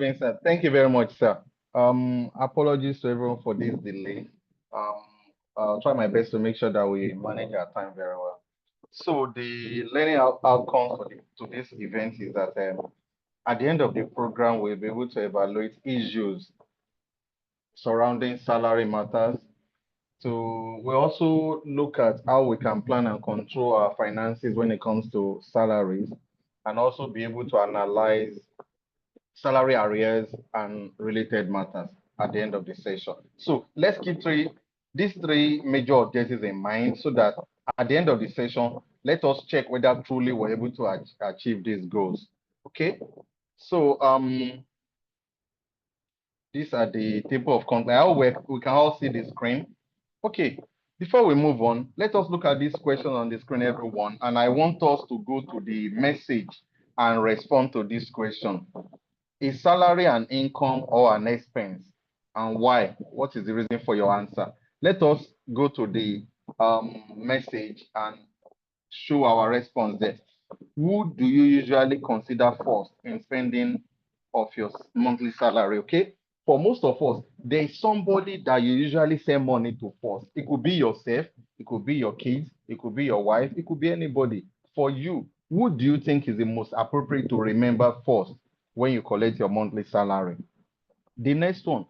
Vincent, thank you very much, sir. Apologies to everyone for this delay. Um, I'll try my best to make sure that we manage our time very well. So the learning outcomes for to this event is that at the end of the program, we'll be able to evaluate issues surrounding salary matters. So we also look at how we can plan and control our finances when it comes to salaries, and also be able to analyze salary arrears and related matters at the end of the session. So let's keep these three major objectives in mind so that at the end of the session, let us check whether truly we're able to achieve these goals. Okay. So these are the table of contents. How we can all see the screen. Okay. Before we move on, let us look at this question on the screen, everyone. And I want us to go to the message and respond to this question. Is salary an income or an expense? And why? What is the reason for your answer? Let us go to the message and show our response there. Who do you usually consider first in spending of your monthly salary? Okay. For most of us, there is somebody that you usually send money to first. It could be yourself, it could be your kids, it could be your wife, it could be anybody. For you, who do you think is the most appropriate to remember first when you collect your monthly salary? The next one,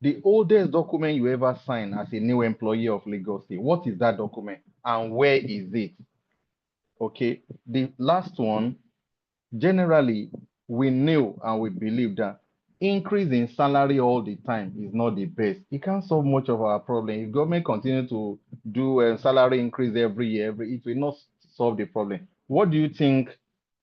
the oldest document you ever signed as a new employee of Lagos State. What is that document and where is it? Okay. The last one, generally, we knew and we believe that increase in salary all the time is not the best. It can't solve much of our problem. If government continue to do a salary increase every year, it will not solve the problem. What do you think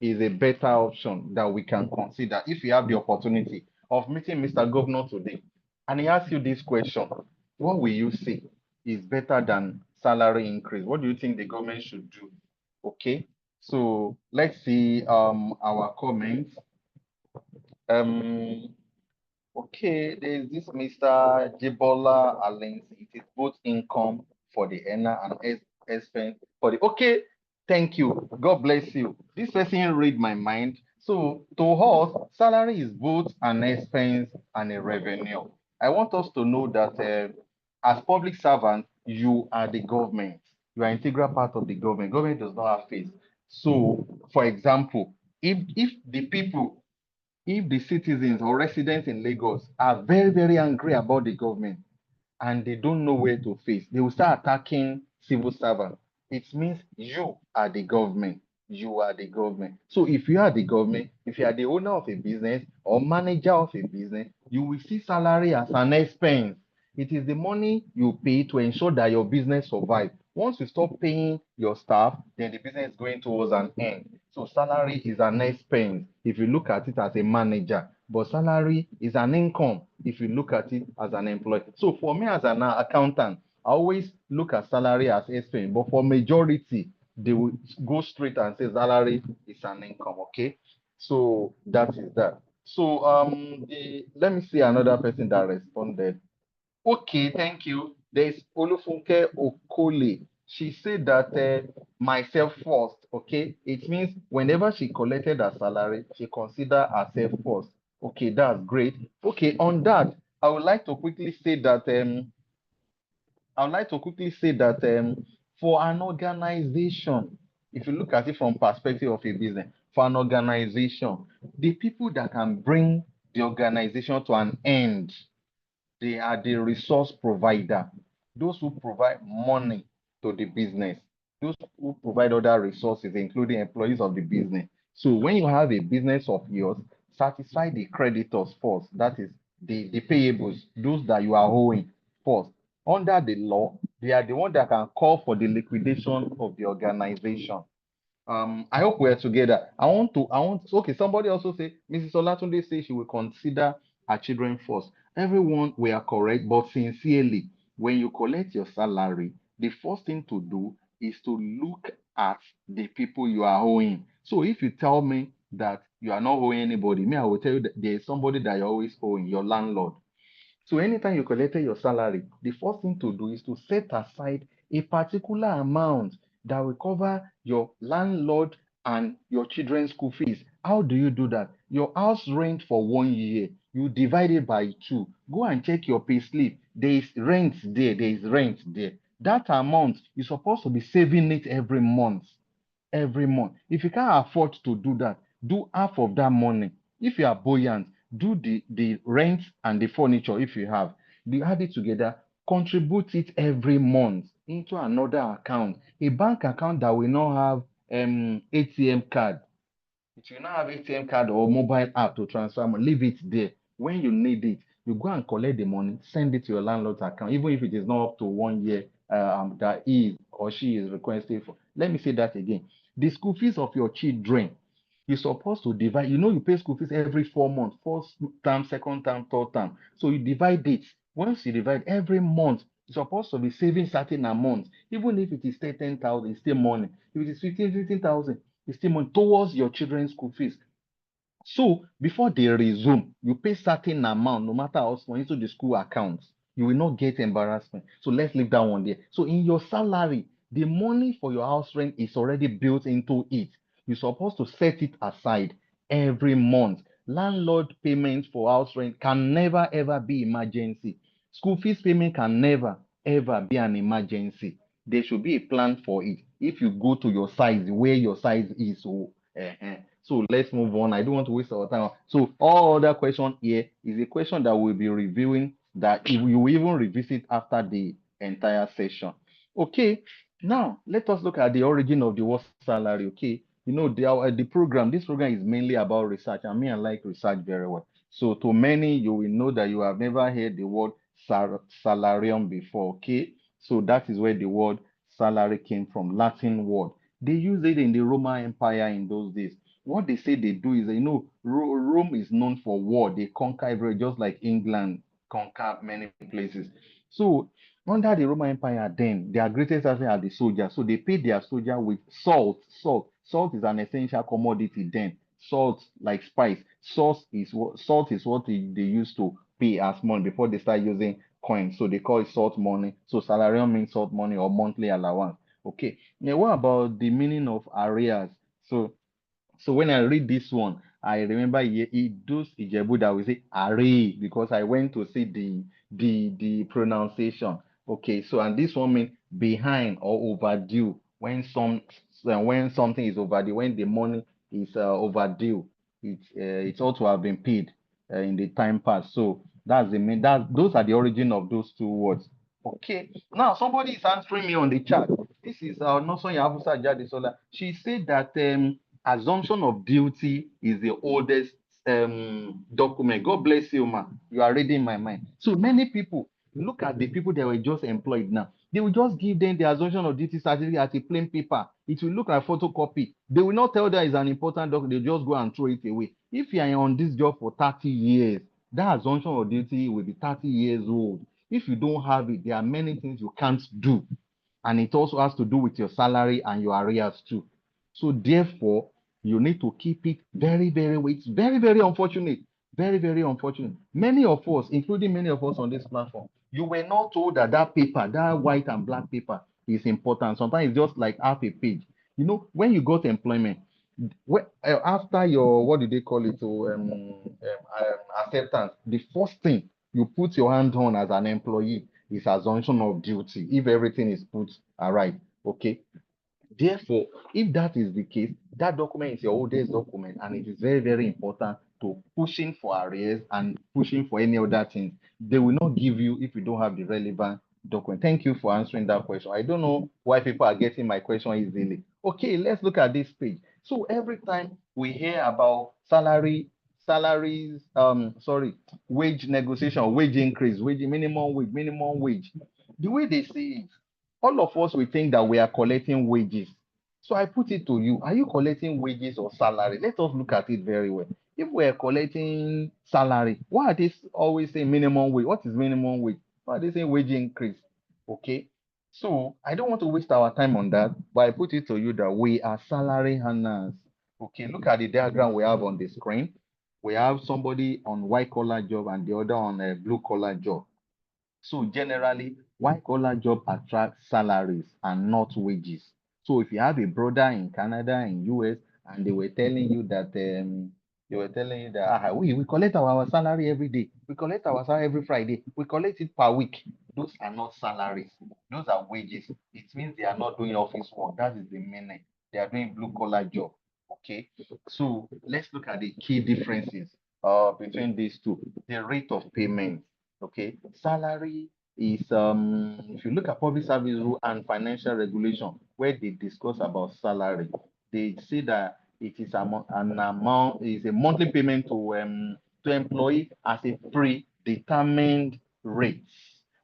is a better option that we can consider if you have the opportunity of meeting Mr. Governor today and he asks you this question? What will you say is better than salary increase? What do you think the government should do? Okay. So let's see our comments. Um okay, there's this Mr. Jibola Alens. It is both income for the earner and expense for the okay. Thank you. God bless you. This person read my mind. So to us, salary is both an expense and a revenue. I want us to know that as public servants, you are the government. You are integral part of the government. Government does not have face. So, for example, if the people, if the citizens or residents in Lagos are very, very angry about the government and they don't know where to face, they will start attacking civil servants. It means you are the government. You are the government. So if you are the government, if you are the owner of a business or manager of a business, you will see salary as an expense. It is the money you pay to ensure that your business survives. Once you stop paying your staff, then the business is going towards an end. So salary is an expense if you look at it as a manager, but salary is an income if you look at it as an employee. So for me as an accountant, I always look at salary as expense, but for majority, they will go straight and say salary is an income. Okay, so that is that. So let me see another person that responded. Okay, thank you. There's Olufunke Okole. She said that myself first, okay? It means whenever she collected her salary, she considered herself first. Okay, that's great. Okay, on that, I would like to quickly say that for an organization, if you look at it from perspective of a business, for an organization, the people that can bring the organization to an end, they are the resource provider, those who provide money to the business, those who provide other resources, including employees of the business. So when you have a business of yours, satisfy the creditors first. That is the payables, those that you are owing first. Under the law, they are the one that can call for the liquidation of the organization. I hope we're together. Okay, somebody also say, Mrs. Olatunde say she will consider her children first. Everyone, we are correct, but sincerely, when you collect your salary, the first thing to do is to look at the people you are owing. So if you tell me that you are not owing anybody, me, I will tell you that there is somebody that you're always owing, your landlord. So anytime you collected your salary, the first thing to do is to set aside a particular amount that will cover your landlord and your children's school fees. How do you do that? Your house rent for 1 year You divide it by 2. Go and check your pay slip. There is rent there. There is rent there. That amount, you're supposed to be saving it every month. Every month. If you can't afford to do that, do half of that money. If you are buoyant, do the rent and the furniture if you have. You add it together, contribute it every month into another account, a bank account that will not have ATM card. If you now have ATM card or mobile app to transfer money, leave it there. When you need it, you go and collect the money, send it to your landlord's account, even if it is not up to 1 year that he or she is requesting for. Let me say that again. The school fees of your children, you're supposed to divide. You know, you pay school fees every 4 months, first term, second term, third term. So you divide it. Once you divide every month, you're supposed to be saving certain amount. Even if it is 10,000, it's still money. If it is 15,000, it's still money towards your children's school fees. So before they resume, you pay certain amount, no matter how small, into the school accounts. You will not get embarrassment. So let's leave that one there. So in your salary, the money for your house rent is already built into it. You're supposed to set it aside every month. Landlord payment for house rent can never ever be emergency. School fees payment can never ever be an emergency. There should be a plan for it. If you go to your size, where your size is, so let's move on. I don't want to waste our time. So all other question here is a question that we'll be reviewing that if you will even revisit after the entire session. Okay, now let us look at the origin of the word salary. Okay, you know the program. This program is mainly about research. I mean, I like research very well. So to many, you will know that you have never heard the word salarium before. Okay, so that is where the word salary came from, Latin word. They used it in the Roman Empire in those days. What they say they do is, Rome is known for war. They conquer everywhere, just like England conquer many places. So under the Roman Empire, then their greatest asset are the soldiers. So they paid their soldier with salt. Salt is an essential commodity then. Salt, like spice. Salt is what they used to pay as money before they start using coins. So they call it salt money. So salarium means salt money or monthly allowance. Okay. Now, what about the meaning of arrears? So when I read this one, I remember those Ijebu that we say array because I went to see the pronunciation. Okay, so and this one means behind or overdue when something is overdue, when the money is overdue, it's ought to have been paid in the time past. So that's the main that those are the origin of those two words. Okay, now somebody is answering me on the chat. This is Nosonya Abusa Jadesola. She said that assumption of duty is the oldest document. God bless you, ma. You are reading my mind. So many people look at the people that were just employed now. They will just give them the assumption of duty certificate as a plain paper. It will look like photocopy. They will not tell that it's an important document. They just go and throw it away. If you are on this job for 30 years, that assumption of duty will be 30 years old. If you don't have it, there are many things you can't do. And it also has to do with your salary and your arrears too. So therefore, you need to keep it very, very, it's very, very unfortunate. Very, very unfortunate. Many of us, including many of us on this platform, you were not told that that paper, that white and black paper is important. Sometimes it's just like half a page. You know, when you got employment, after your, what do they call it, acceptance, the first thing you put your hand on as an employee is assumption of duty if everything is put right. Okay. Therefore, if that is the case, that document is your oldest document, and it is very, very important to pushing for arrears and pushing for any other things. They will not give you if you don't have the relevant document. Thank you for answering that question. I don't know why people are getting my question easily. Okay, let's look at this page. So every time we hear about salaries, wage negotiation, wage increase, minimum wage. The way they say it, all of us we think that we are collecting wages. So I put it to you, are you collecting wages or salary? Let us look at it very well. If we are collecting salary, why are they always saying minimum wage? What is minimum wage? Why are they saying wage increase? Okay. So I don't want to waste our time on that, but I put it to you that we are salary earners. Okay, look at the diagram we have on the screen. We have somebody on white collar job and the other on a blue collar job. So generally, white collar job attracts salaries and not wages. So if you have a brother in Canada, in US, and they were telling you that They were telling you that we collect our salary every day. We collect our salary every Friday. We collect it per week. Those are not salaries. Those are wages. It means they are not doing office work. That is the meaning. They are doing blue collar job. Okay. So let's look at the key differences between these two. The rate of payment. Okay. Salary is if you look at public service rule and financial regulation, where they discuss about salary, they say that it is an amount is a monthly payment to employee as a predetermined rate.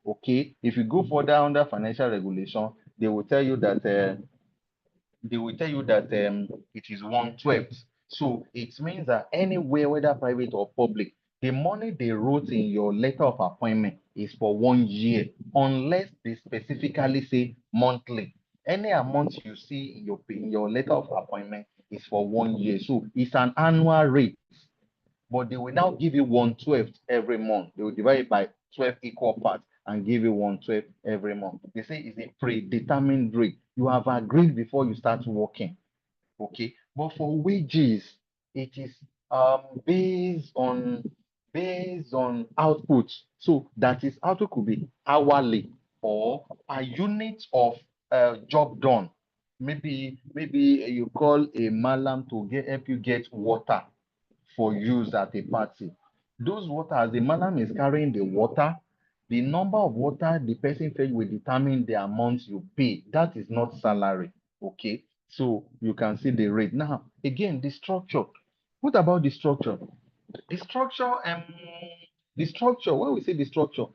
Okay, if you go further under financial regulation, they will tell you that it is 1/12. So it means that anywhere, whether private or public, the money they wrote in your letter of appointment is for 1 year, unless they specifically say monthly. Any amount you see in your letter of appointment is for 1 year. So it's an annual rate, but they will now give you 1/12 every month. They will divide it by 12 equal parts and give you 1/12 every month. They say it's a predetermined rate. You have agreed before you start working. Okay, but for wages, it is based on output. So that is output could be hourly or a unit of job done. Maybe you call a malam to help you get water for use at a party. Those water, as the malam is carrying the water, the number of water the person fetch will determine the amount you pay. That is not salary. Okay. So you can see the rate. Now, again, the structure. What about the structure? The structure, when we say the structure,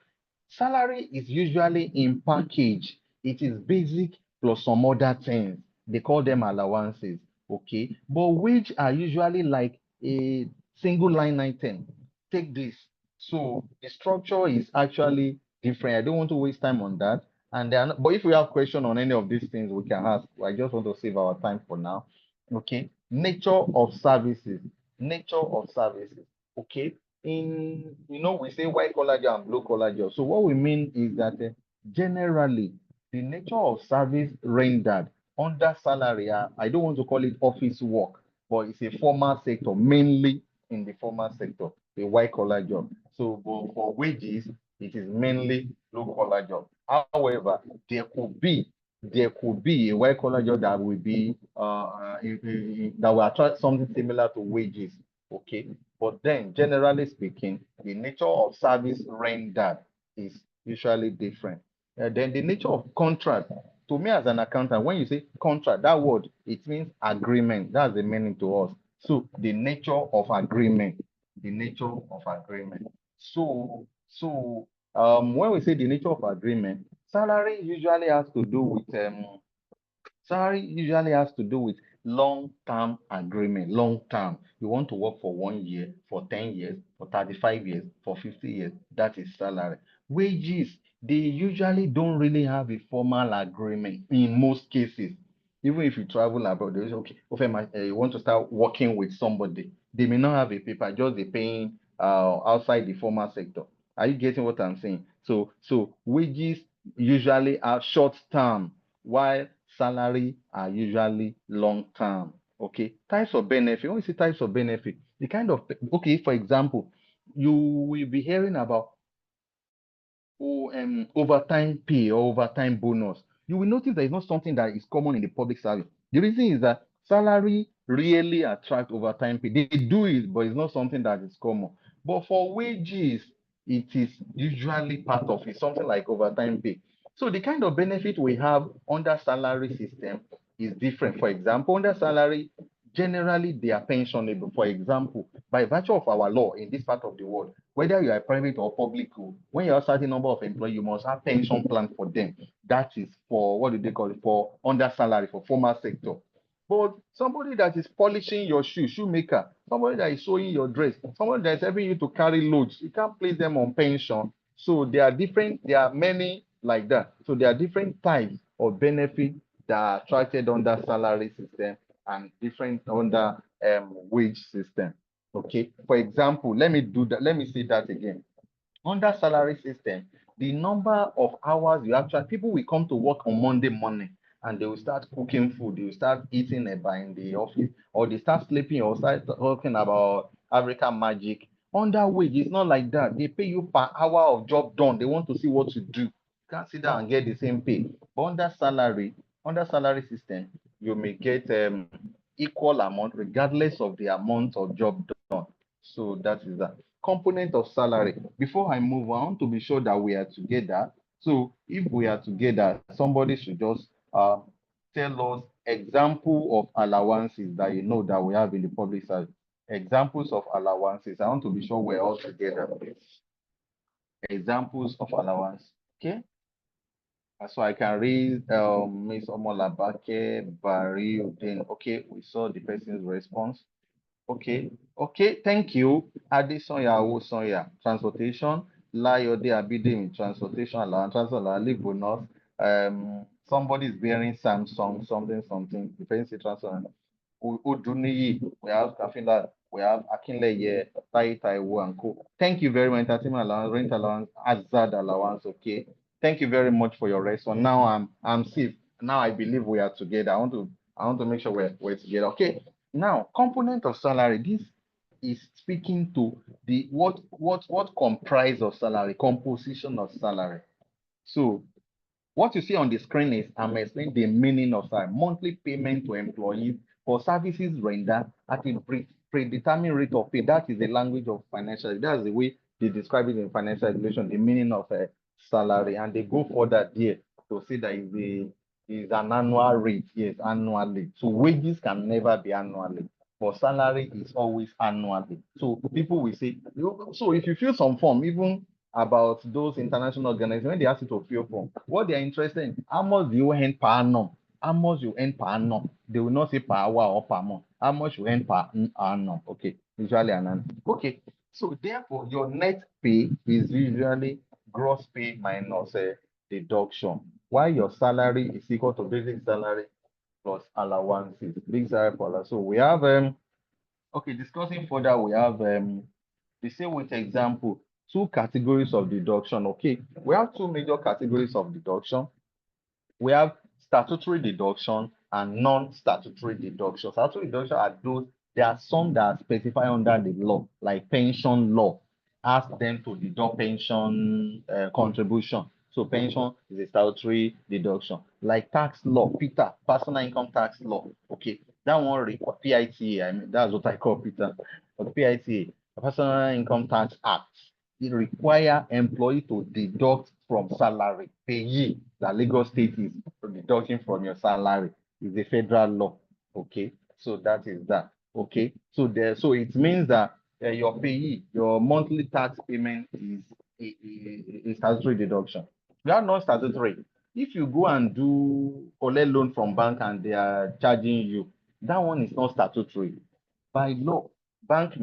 salary is usually in package. It is basic plus some other things. They call them allowances. Okay. But wage are usually like a single line item. Take this. So the structure is actually different. I don't want to waste time on that. And then, but if we have question on any of these things, we can ask. I just want to save our time for now. Okay. Nature of services. Nature of services. Okay. We say white collar job and blue collar job. So what we mean is that generally the nature of service rendered under salary, I don't want to call it office work, but it's a formal sector, mainly in the formal sector, a white collar job. So for wages, it is mainly blue collar job. However, there could be a white collar job that will be that will attract something similar to wages. Okay, but then generally speaking, the nature of service rendered is usually different. Then the nature of contract. To me as an accountant, when you say contract, that word, it means agreement. That's the meaning to us. So the nature of agreement, the nature of agreement. So when we say the nature of agreement, salary usually has to do with long-term agreement. Long-term. You want to work for 1 year, for 10 years, for 35 years, for 50 years. That is salary. Wages, they usually don't really have a formal agreement in most cases. Even if you travel abroad, they say, okay, you want to start working with somebody. They may not have a paper, just they paying outside the formal sector. Are you getting what I'm saying? So wages usually are short term, while salary are usually long term. Okay, types of benefit. When we say types of benefit, the kind of okay, for example, you will be hearing about overtime pay or overtime bonus. You will notice that it's not something that is common in the public service. The reason is that salary really attract overtime pay. They do it, but it's not something that is common. But for wages, it is usually part of it, something like overtime pay. So the kind of benefit we have under salary system is different. For example, under salary, generally they are pensionable. For example, by virtue of our law in this part of the world, whether you are private or public, when you have a certain number of employees, you must have pension plan for them. That is for what do they call it? For under salary, for formal sector. But somebody that is polishing your shoemaker, somebody that is sewing your dress, somebody that is helping you to carry loads, you can't place them on pension. So they are different, there are many like that. So there are different types of benefit that are attracted under salary system and different under wage system. Okay. For example, let me do that. Let me say that again. Under salary system, the number of hours you actually people will come to work on Monday morning and they will start cooking food, they will start eating in the office, or they start sleeping or start talking about African Magic. Under wage, it's not like that. They pay you per hour of job done. They want to see what you do. You can't sit down and get the same pay. But under salary system, you may get equal amount regardless of the amount of job done. So that is that. Component of salary. Before I move on, I want to be sure that we are together. So if we are together, somebody should just tell us example of allowances that you know that we have in the public service. Examples of allowances. I want to be sure we're all together. Examples of allowance. Okay. So I can read Miss Omolabake, Barry, then okay, we saw the person's response. Okay, okay, thank you. Adesonya Awosonya, transportation. Layode Abidemi, transportation allowance, transport allowance, leave bonus. Somebody is bearing Samsung, something, something, defensive transport. Uduniyi, we have Kafila, we have Akinleye, Tai Taiwo and Co. Thank you very much. Entertainment allowance, rent allowance, Azad allowance. Okay. Thank you very much for your response. Now I'm safe. Now I believe we are together. I want to make sure we're together. Okay. Now, component of salary. This is speaking to the what comprise of salary, composition of salary. So what you see on the screen is I'm explaining the meaning of salary. Monthly payment to employees for services rendered at a predetermined rate of pay. That is the language of financial. That's the way they describe it in financial regulation, the meaning of a salary. And they go further there to say that is an annual rate. Yes, annually. So wages can never be annually. But salary is always annually. So people will say, so if you fill some form, even about those international organizations, when they ask you to fill form, what they are interested in, how much do you earn per annum? How much you earn per annum? They will not say per hour or per month. How much you earn per annum? Okay, usually an annum. Okay, so therefore your net pay is usually gross pay minus deduction. While your salary is equal to basic salary plus allowances. Basic salary plus allowance. So we have okay, discussing further, we have the same with example, two categories of deduction. Okay, we have two major categories of deduction. We have statutory deduction and non-statutory deduction. Statutory deduction are those, there are some that are specified under the law, like pension law. Ask them to deduct pension contribution. So pension is a statutory deduction. Like tax law, Peter, personal income tax law. Okay, that one PITA. I mean, that's what I call Peter. But PITA, Personal Income Tax Act, it require employee to deduct from salary. Payee, the Lagos State is deducting from your salary. Is a federal law. Okay, so that is that. Okay, so it means that your payee, your monthly tax payment is a statutory deduction. You are not statutory. If you go and do collect loan from bank and they are charging you, that one is not statutory. By law, bank,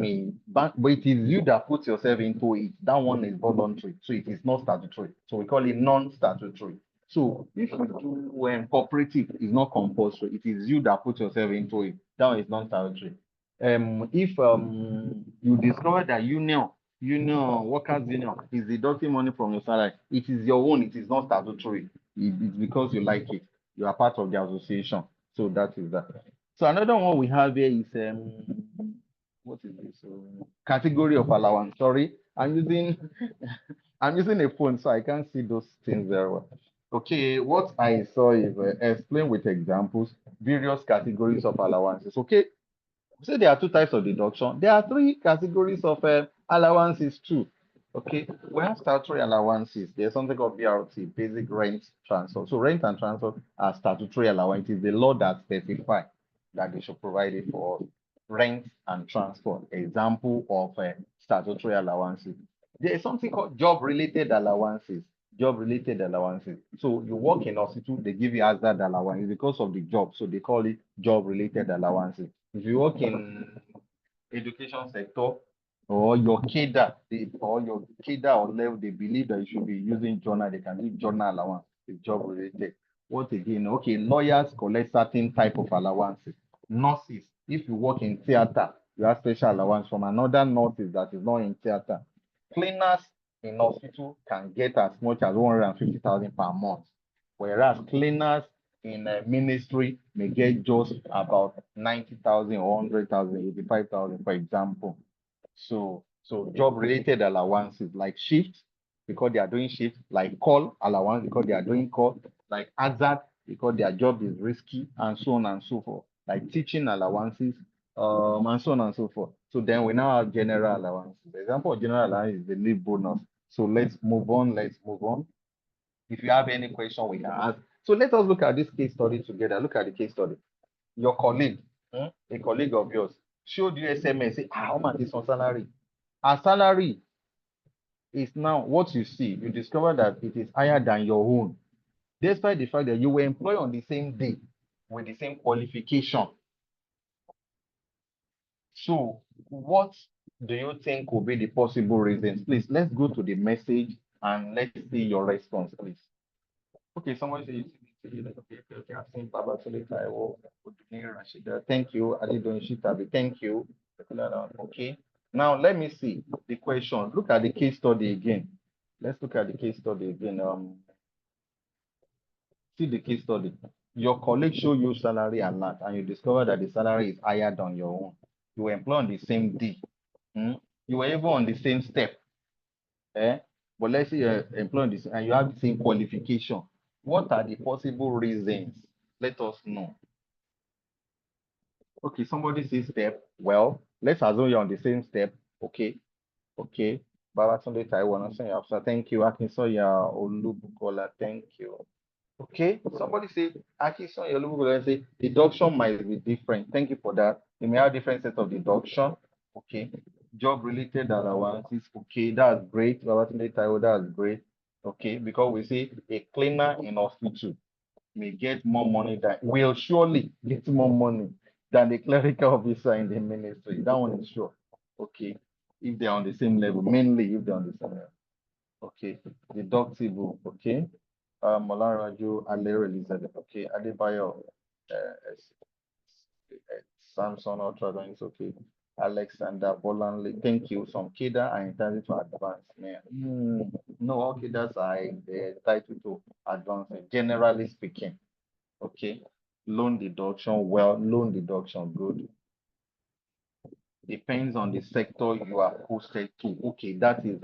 but it is you that put yourself into it. That one is voluntary, so it is not statutory. So we call it non-statutory. So if you do when cooperative is not compulsory, it is you that put yourself into it. That one is non-statutory. If you discover that workers union is deducting money from your salary, it is your own, it is not statutory. It's because you like it. You are part of the association. So that is that. So another one we have here is what is this? Category of allowance. Sorry, I'm using I'm using a phone, so I can't see those things very well. Okay, what I saw is explain with examples various categories of allowances. Okay, so there are two types of deduction. There are three categories of allowances too. Okay, we have statutory allowances. There's something called BRT, basic rent transfer. So rent and transfer are statutory allowances. The law that specify that they should provide it for rent and transport. Example of statutory allowances. There is something called job-related allowances. Job-related allowances. So you work in hospital, they give you hazard allowance because of the job. So they call it job-related allowances. If you work in education sector or your cadre, or level, they believe that you should be using journal, they can give journal allowance. It's job related. What again? Okay, lawyers collect certain type of allowances. Nurses, if you work in theater, you have special allowance from another nurses that is not in theater. Cleaners in hospital can get as much as 150,000 per month, whereas cleaners in a ministry may get just about 90,000 or 100,000, 85,000, for example. So job related allowances like shift because they are doing shift, like call allowance because they are doing call, like hazard because their job is risky, and so on and so forth. Like teaching allowances, and so on and so forth. So then we now have general allowances. The example of general allowance is the leave bonus. So let's move on. Let's move on. If you have any question, we can ask. So let us look at this case study together. Look at the case study. Your colleague, a colleague of yours, showed you SMS, say, how much is on salary? Our salary is now what you see. You discover that it is higher than your own, despite the fact that you were employed on the same day with the same qualification. So, what do you think will be the possible reasons? Please, let's go to the message and let's see your response, please. Okay, somebody say you see me. Okay. I've seen Baba Solita. Rashida. Thank you. Adidon Shitabi. Thank you. Okay. Now let me see the question. Look at the case study again. Let's look at the case study again. See the case study. Your colleague show you salary alert, and you discover that the salary is higher than your own. You were employed on the same day. You were even on the same step. Eh? But let's say you're employed this and you have the same qualification. What are the possible reasons? Let us know. Okay, somebody says step. Well, let's assume you're on the same step. Okay, okay. Babatunde Taiwan, thank you. Akinsoya Olubukola, thank you. Okay, somebody say Akinsoya Olubukola say deduction might be different. Thank you for that. You may have different set of deduction. Okay, job related allowances. Okay, that's great. Babatunde Taiwan, that's great. Okay, because we say a cleaner in hospital may get more money than will surely get more money than the clerical officer in the ministry. That one is sure. Okay. If they're on the same level, mainly if they're on the same level. Okay. Deductible. Okay. Molaraju Alero Elizabeth. Okay. Adebayo Samson Ultra is okay. Alexander Bolanley, thank you. Some Kida are entitled to advance. No, all Kidas are entitled to advance, generally speaking. Okay. Loan deduction, well, loan deduction, good. Depends on the sector you are posted to. Okay, that is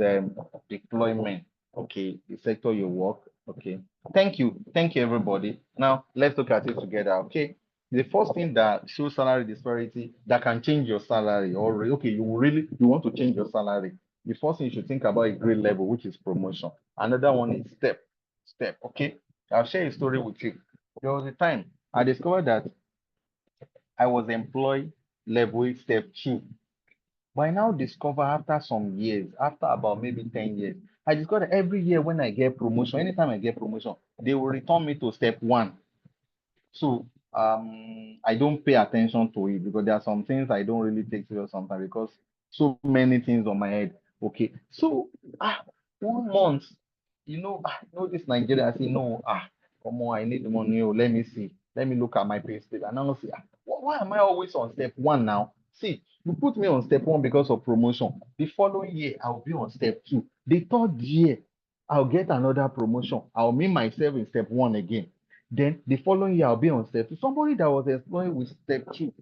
deployment. Okay, the sector you work. Okay. Thank you, everybody. Now let's look at it together. Okay. The first thing that shows salary disparity that can change your salary, or okay, you want to change your salary. The first thing you should think about is grade level, which is promotion. Another one is step. Okay. I'll share a story with you. There was a time I discovered that I was employed level step 2. But I now discover after some years, after about maybe 10 years, I discovered every year when I get promotion, anytime I get promotion, they will return me to step 1. So I don't pay attention to it because there are some things I don't really take serious sometimes because so many things on my head. Okay. So 1 month, this Nigeria, I say, no, come on, I need the money. Oh, let me see. Let me look at my pay slip. And I'll see, why am I always on step 1 now? See, you put me on step 1 because of promotion. The following year, I'll be on step 2. The third year, I'll get another promotion. I'll meet myself in step 1 again. Then the following year, I'll be on step 2. Somebody that was employed with step 2,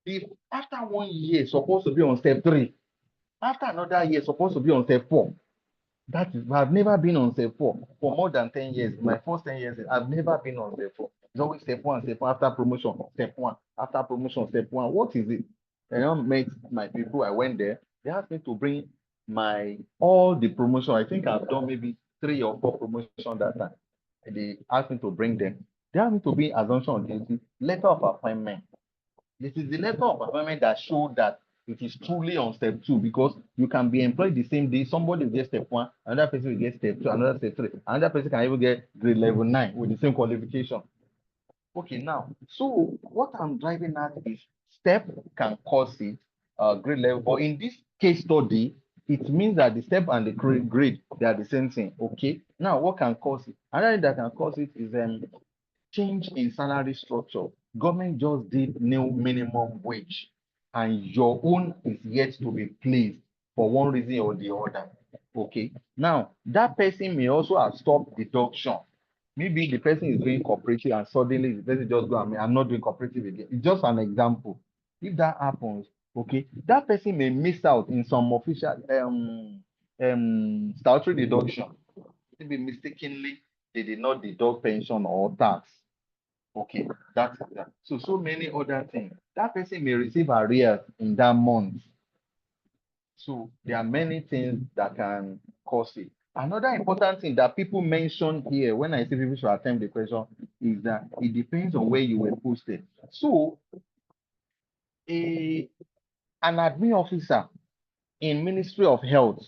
if after 1 year, supposed to be on step 3, after another year, supposed to be on step 4. That is, I've never been on step 4 for more than 10 years. My first 10 years, I've never been on step 4. It's always step 1, step 1, after promotion, step 1, after promotion, step 1. What is it? I don't met my people. I went there. They asked me to bring all the promotion. I think I've done maybe 3 or 4 promotion that time. They asked me to bring them. They asked me to be assumption of duty, letter of appointment. This is the letter of appointment that showed that it is truly on step 2 because you can be employed the same day. Somebody will get step 1, another person will get step 2, another step 3, another person can even get grade level 9 with the same qualification. Okay, now, so what I'm driving at is step can cause it, grade level, but in this case study, it means that the step and the grade, they are the same thing. Okay, now what can cause it? Another thing that can cause it is change in salary structure. Government just did new minimum wage, and your own is yet to be placed for one reason or the other. Okay, now that person may also have stopped deduction. Maybe the person is doing cooperative and suddenly the person just go, I'm not doing cooperative again. It's just an example. If that happens, Okay, that person may miss out in some official statutory deduction. Maybe mistakenly they did not deduct pension or tax. Okay, that's that. So many other things. That person may receive arrears in that month. So there are many things that can cause it. Another important thing that people mention here when I say people should attempt the question is that it depends on where you were posted. So an admin officer in Ministry of Health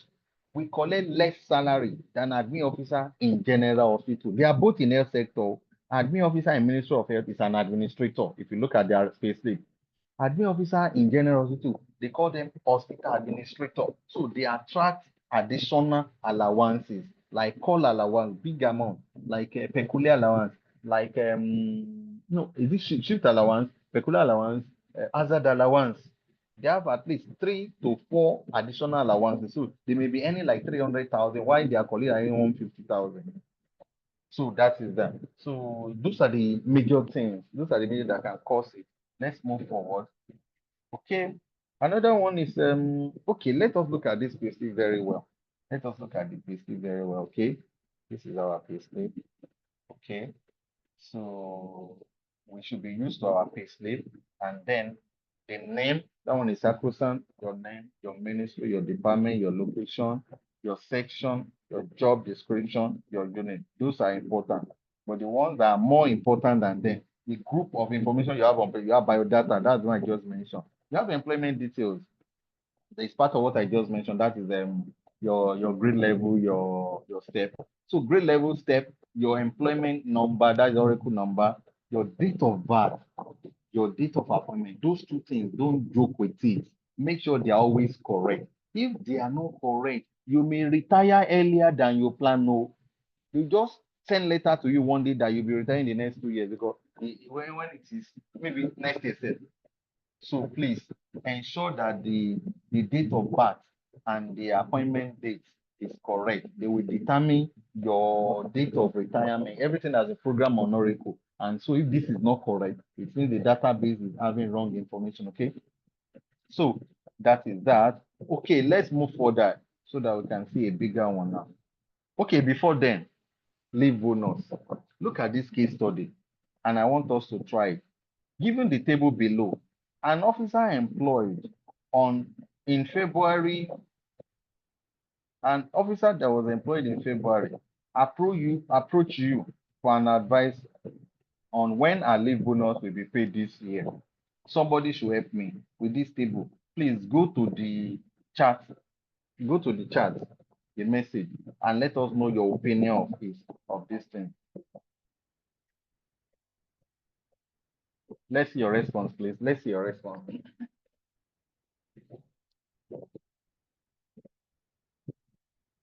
we collect less salary than admin officer in general hospital. They are both in health sector. Admin officer in Ministry of Health is an administrator. If you look at their pay slip, admin officer in general hospital, they call them hospital administrator. So they attract additional allowances like call allowance, big amount, like peculiar allowance, like no, is it shift allowance, peculiar allowance, hazard allowance. They have at least 3 to 4 additional allowances. So they may be earning like 300,000 while their colleague are earning 150,000. So that is that. So those are the major things. Those are the major that can cause it. Let's move forward. Okay. Another one is okay, let us look at this payslip very well. Let us look at the payslip very well. Okay. This is our payslip. Okay. So we should be used to our payslip and then the name, that one is sacrosanct, your name, your ministry, your department, your location, your section, your job description, your unit. Those are important. But the ones that are more important than them, the group of information you have on you have biodata, that's what I just mentioned. You have employment details. It's part of what I just mentioned. That is your grade level, your step. So grade level step, your employment number, that's your Oracle number, your date of birth, your date of appointment. Those two things, don't joke with it. Make sure they are always correct. If they are not correct, you may retire earlier than you plan. No, you just send letter to you one day that you'll be retiring the next 2 years because when it is maybe next year. So please ensure that the date of birth and the appointment date is correct. They will determine your date of retirement. Everything has a program on Oracle. And so if this is not correct, it means the database is having wrong information. Okay. So that is that. Okay, let's move further so that we can see a bigger one now. Okay, before then, leave bonus. Look at this case study, and I want us to try it. Given the table below, an officer employed in February, an officer that was employed in February approach you for an advice on when our leave bonus will be paid this year. Somebody should help me with this table. Please go to the chat, the message, and let us know your opinion of this thing. Let's see your response, please. Let's see your response.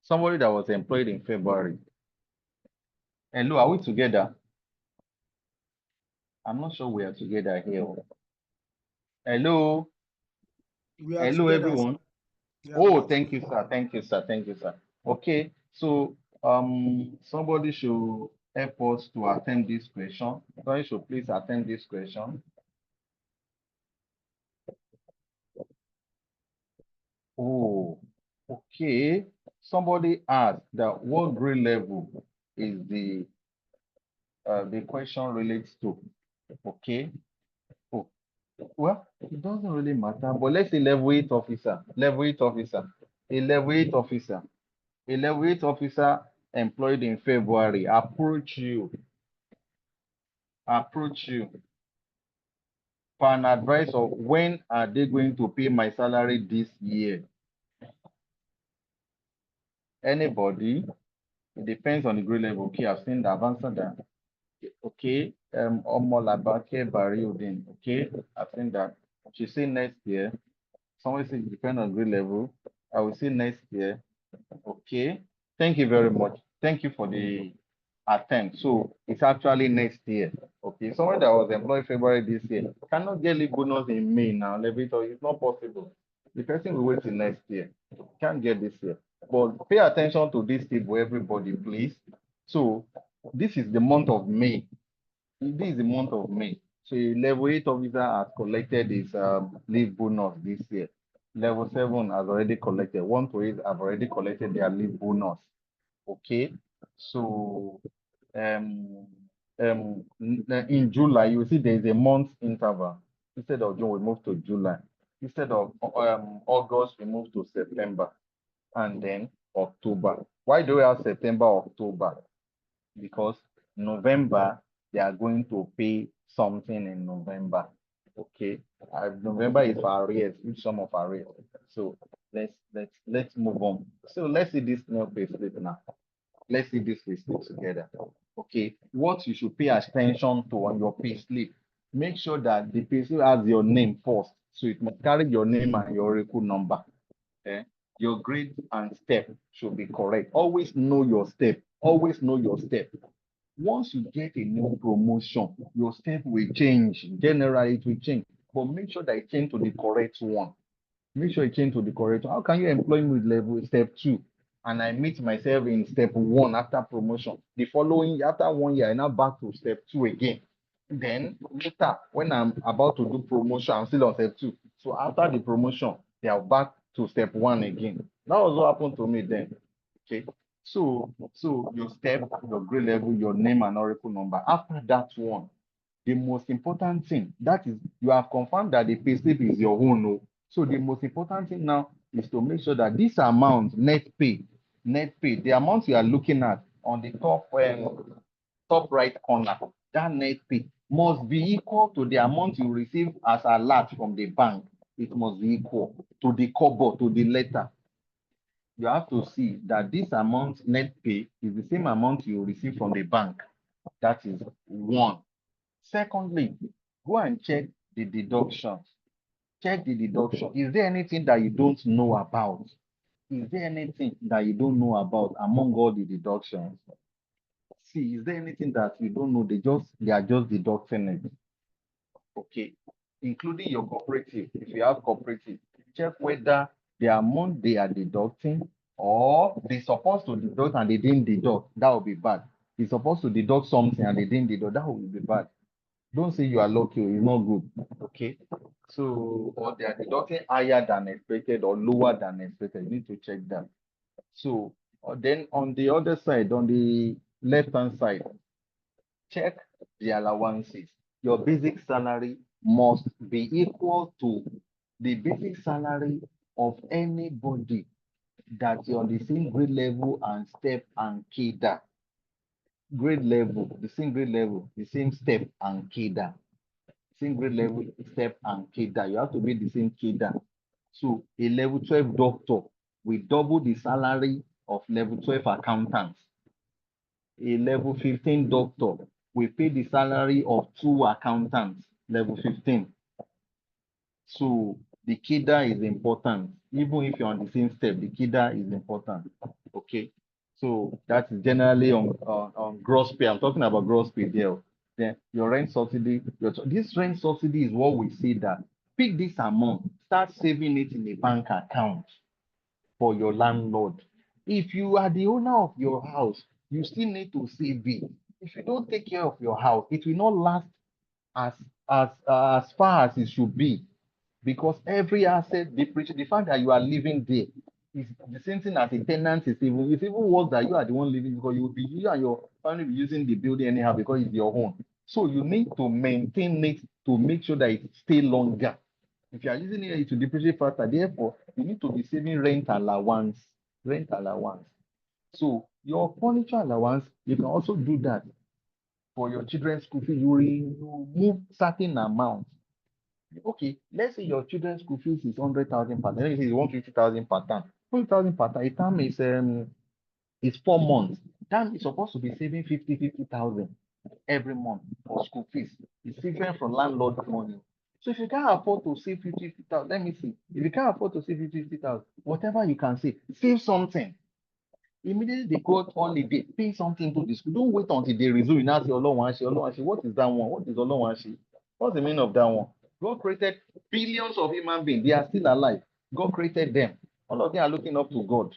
Somebody that was employed in February. Hello, are we together? I'm not sure we are together here. Hello, We are hello, together, sir. everyone. Yeah, we Oh, are thank you, together. sir. Thank you, sir. Thank you, sir. Okay, so somebody should help us to attempt this question. Somebody should please attempt this question. Oh, okay. Somebody asked that what grade level is the question relates to. Okay. Oh, well, it doesn't really matter, but let's say level 8 officer, level 8 officer, a level 8 officer, a level 8 officer employed in February approach you for an advice of when are they going to pay my salary this year. Anybody? It depends on the grade level. Okay, I've seen the advanced that. Okay, Omolabake Bariudin. Okay, I've seen that. She said next year. Someone said depend on grade level. I will say next year. Okay. Thank you very much. Thank you for the attempt. So it's actually next year. Okay. Someone that was employed February this year cannot get leave bonus in May now. It's not possible. The person will wait till next year. Can't get this year. But pay attention to this table, everybody, please. So this is the month of May. This is the month of May. So a level 8 officer has collected his leave bonus this year. Level 7 has already collected. 1 to 8 have already collected their leave bonus. Okay. So um, in July, you see there is a month interval. Instead of June, we move to July. Instead of August, we move to September and then October. Why do we have September, October? Because November, they are going to pay something in November. Okay. November is for arrears, which some of arrears. So let's move on. So let's see this new pay slip now. Let's see this pay slip together. Okay. What you should pay attention to on your pay slip. Make sure that the pay slip has your name first. So it must carry your name and your record number. Okay. Your grade and step should be correct. Always know your step. Always know your step. Once you get a new promotion, your step will change. Generally, it will change. But make sure that it change to the correct one. Make sure it change to the correct one. How can you employ me with level step 2? And I meet myself in step 1 after promotion. The following, after 1 year, I now back to step 2 again. Then later, when I'm about to do promotion, I'm still on step 2. So after the promotion, they are back to step 1 again. That was what happened to me then. Okay. So your step, your grade level, your name and oracle number. After that one, the most important thing, that is, you have confirmed that the payslip is your own. Oh. So the most important thing now is to make sure that this amount, net pay, the amount you are looking at on the top right corner, that net pay must be equal to the amount you receive as alert from the bank. It must be equal to the kobo, to the letter. You have to see that this amount net pay is the same amount you receive from the bank. That is one. Secondly, go and check the deductions. Check the deduction. Is there anything that you don't know about? Is there anything that you don't know about among all the deductions? See, is there anything that you don't know? They are just deducting it. Okay. Including your cooperative. If you have cooperative, check whether the amount they are deducting or they're supposed to deduct and they didn't deduct. That would be bad. They're supposed to deduct something and they didn't deduct. That would be bad. Don't say you are lucky, it's not good. Okay. So, or they are deducting higher than expected or lower than expected. You need to check that. So, then on the other side, on the left hand side, check the allowances. Your basic salary must be equal to the basic salary of anybody that's on the same grade level and step and cadre. Grade level, the same grade level, the same step and cadre. Same grade level, step and cadre. You have to be the same cadre. So a level 12 doctor will double the salary of level 12 accountants. A level 15 doctor will pay the salary of 2 accountants, level 15. So the cadre is important. Even if you're on the same step, the cadre is important. Okay. So that is generally on gross pay. I'm talking about gross pay there. Then your rent subsidy, this rent subsidy is what we see that pick this amount, start saving it in a bank account for your landlord. If you are the owner of your house, you still need to save it. If you don't take care of your house, it will not last as as far as it should be, because every asset depreciation, the fact that you are living there is the same thing as a tenant. Is even, it's even worse that you are the one living, because you and your family will be using the building anyhow because it's your own. So you need to maintain it to make sure that it stay longer. If you are using it to depreciate faster, therefore you need to be saving rent allowance. Rent allowance. So your furniture allowance, you can also do that for your children's school fee. You remove certain amounts. Okay, let's say your children's school fees is 100,000 per term. Let's say it's 150,000 per term. 100,000 per term. A term is 4 months. Term is supposed to be saving 50,000 every month for school fees. It's different from landlord money. So if you can't afford to save 50,000, let me see. If you can't afford to save 50,000, whatever you can save something. Immediately they go holiday, pay something to the school. Don't wait until they resume. You now say, Olowanshi. What is that one? What is Olowanshi? What's the meaning of that one? God created billions of human beings. They are still alive. God created them. All of them are looking up to God.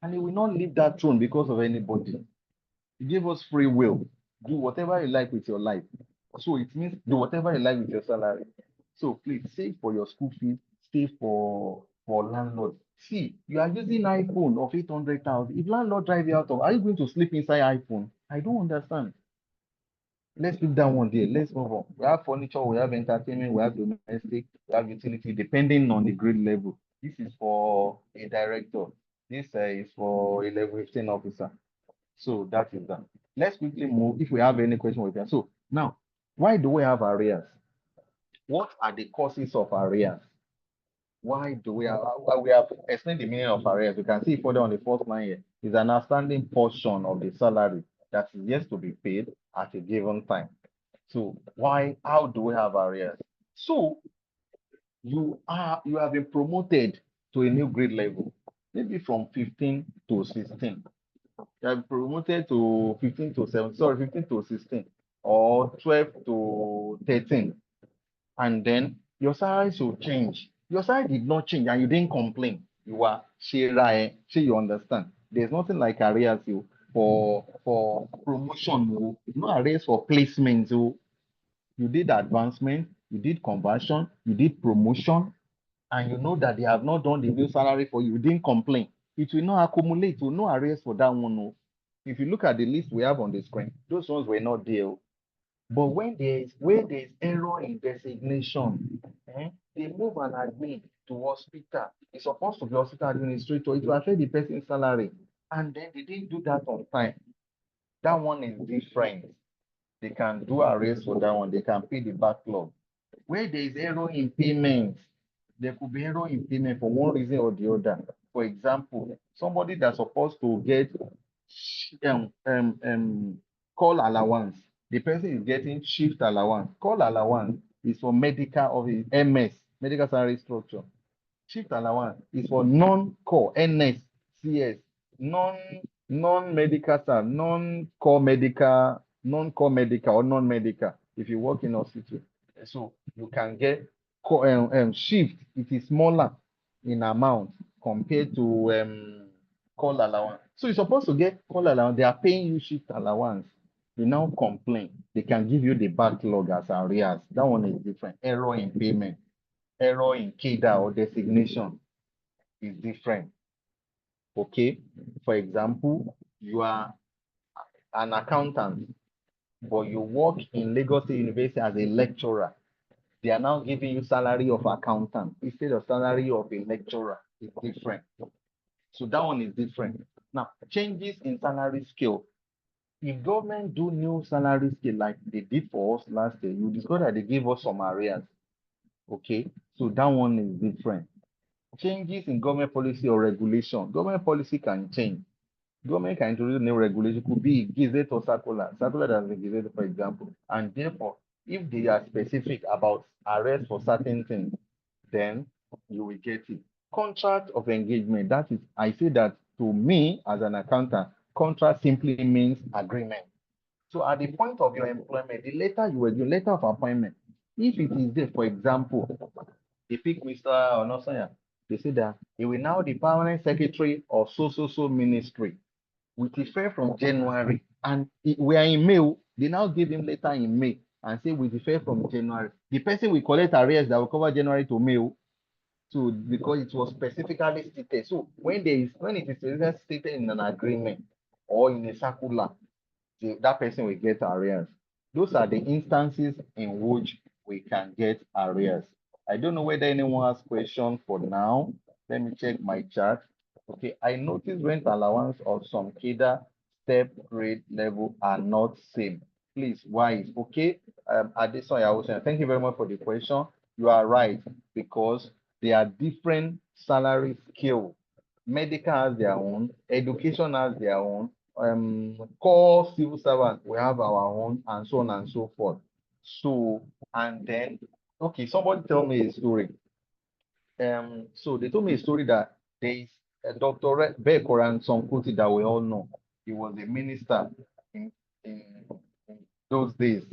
And he will not leave that throne because of anybody. He gave us free will. Do whatever you like with your life. So it means do whatever you like with your salary. So please save for your school fees, save for landlord. See, you are using iPhone of 800,000. If landlord drive you out of, are you going to sleep inside iPhone? I don't understand. Let's leave that one there. Let's move on. We have furniture, we have entertainment, we have domestic, we have utility, depending on the grade level. This is for a director. This is for a level 15 officer. So that is that. Let's quickly move. If we have any question with that. So now, why do we have arrears? What are the causes of arrears? Why do we have explained the meaning of arrears? You can see further on the first line here. Is an outstanding portion of the salary that is yet to be paid at a given time. So how do we have arrears? So you have been promoted to a new grade level, maybe from 15 to 16. You have been promoted to 15 to 7, sorry, 15 to 16, or 12 to 13. And then your salary should change. Your salary did not change and you didn't complain. You are share, you understand. There's nothing like arrears you for promotion. No arrears for placement. You did advancement, you did conversion, you did promotion, and you know that they have not done the new salary for you, you didn't complain. It will not accumulate, it will not arrears for that one. No. If you look at the list we have on the screen, those ones were not there. Oh. But where there is error in designation, they move an admin to hospital. It's supposed to be hospital administrator. It will affect the person's salary. And then they didn't do that on time. That one is different. They can do arrears for that one. They can pay the backlog. Where there is error in payment, there could be error in payment for one reason or the other. For example, somebody that's supposed to get um, um, um, call allowance, the person is getting shift allowance. Call allowance is for medical or MS, medical salary structure. Shift allowance is for non-core NSCS, non non-medical staff, non-core medical or non-medical. If you work in hospital, so you can get shift. It is smaller in amount compared to call allowance. So you're supposed to get call allowance. They are paying you shift allowance. You now complain. They can give you the backlog as arrears. That one is different. Error in payment, error in KIDA or designation is different. Okay. For example, you are an accountant, but you work in Lagos State University as a lecturer. They are now giving you salary of accountant instead of salary of a lecturer. It's different. So that one is different. Now, changes in salary scale. If government do new salary scale like they did for us last year, you discover that they gave us some areas. Okay. So that one is different. Changes in government policy or regulation. Government policy can change. Government can introduce new regulation, could be gazette or circular that has been gazetted, for example. And therefore, if they are specific about arrest for certain things, then you will get it. Contract of engagement. That is, I say that to me as an accountant, contract simply means agreement. So at the point of your employment, the letter you will, your letter of appointment, if it is there, for example, they pick Mr. Onosanya, they say that he will now the permanent secretary of so ministry with effect from January. And we are in May. They now give him letter in May and say with effect from January. The person will collect arrears that will cover January to May. So because it was specifically stated. So when it is specifically stated in an agreement or in a circular, that person will get arrears. Those are the instances in which we can get arrears. I don't know whether anyone has questions for now. Let me check my chat. Okay, I noticed rent allowance of some KIDA step grade level are not same. Please, why? Okay, Adesoya Ocean, thank you very much for the question. You are right, because they are different salary scale. Medical has their own, education has their own, core civil servants, we have our own, and so on and so forth. So, and then, okay, somebody tell me a story. So they told me a story that there is a Dr. Bekoran Sonkuti that we all know. He was a minister in those days.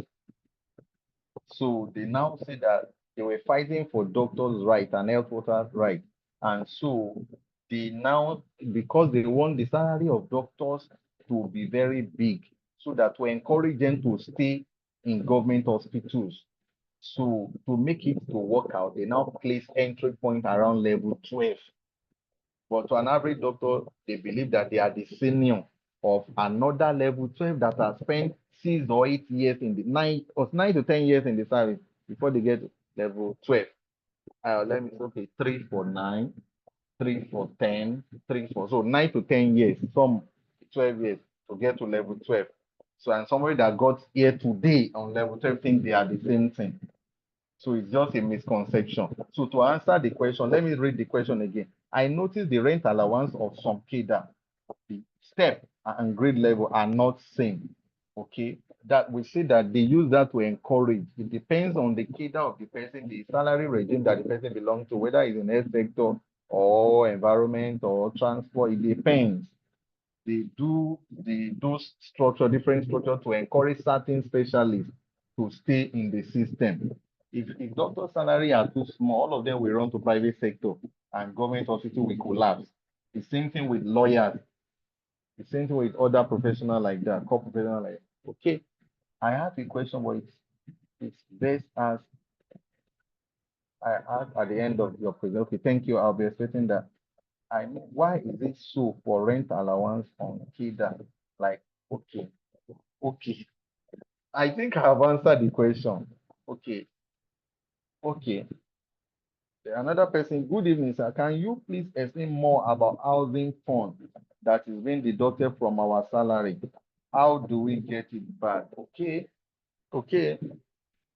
So they now say that they were fighting for doctors' right and health workers' right. And so they now, because they want the salary of doctors to be very big, so that to encourage them to stay in government hospitals. So to make it to work out, they now place entry point around level 12. But to an average doctor, they believe that they are the senior of another level 12 that has spent 6 or 8 years in the 9 to 10 years in the service before they get level 12. Let me say, okay, 3 for 9, 3 for 10, 3 for, so 9 to 10 years, some 12 years to get to level 12. So, and somebody that got here today on level 12 think they are the same thing. So it's just a misconception. So to answer the question, let me read the question again. I noticed the rent allowance of some KIDA, the step and grade level are not same. Okay, that we see that they use that to encourage. It depends on the KIDA of the person, the salary regime that the person belongs to, whether it's in health sector or environment or transport. It depends. They do structure, different structure to encourage certain specialists to stay in the system. If doctor salary are too small, all of them will run to private sector and government hospital will collapse. The same thing with lawyers, the same thing with other professionals like that, corporate professionals like that. Okay, I have a question, but it's best as I asked at the end of your presentation. Okay, thank you. I'll be expecting that. I mean, why is it so for rent allowance on KIDA? Like, okay, okay. I think I have answered the question. Okay, okay. Another person, good evening, sir. Can you please explain more about housing fund that is being deducted from our salary? How do we get it back? Okay, okay.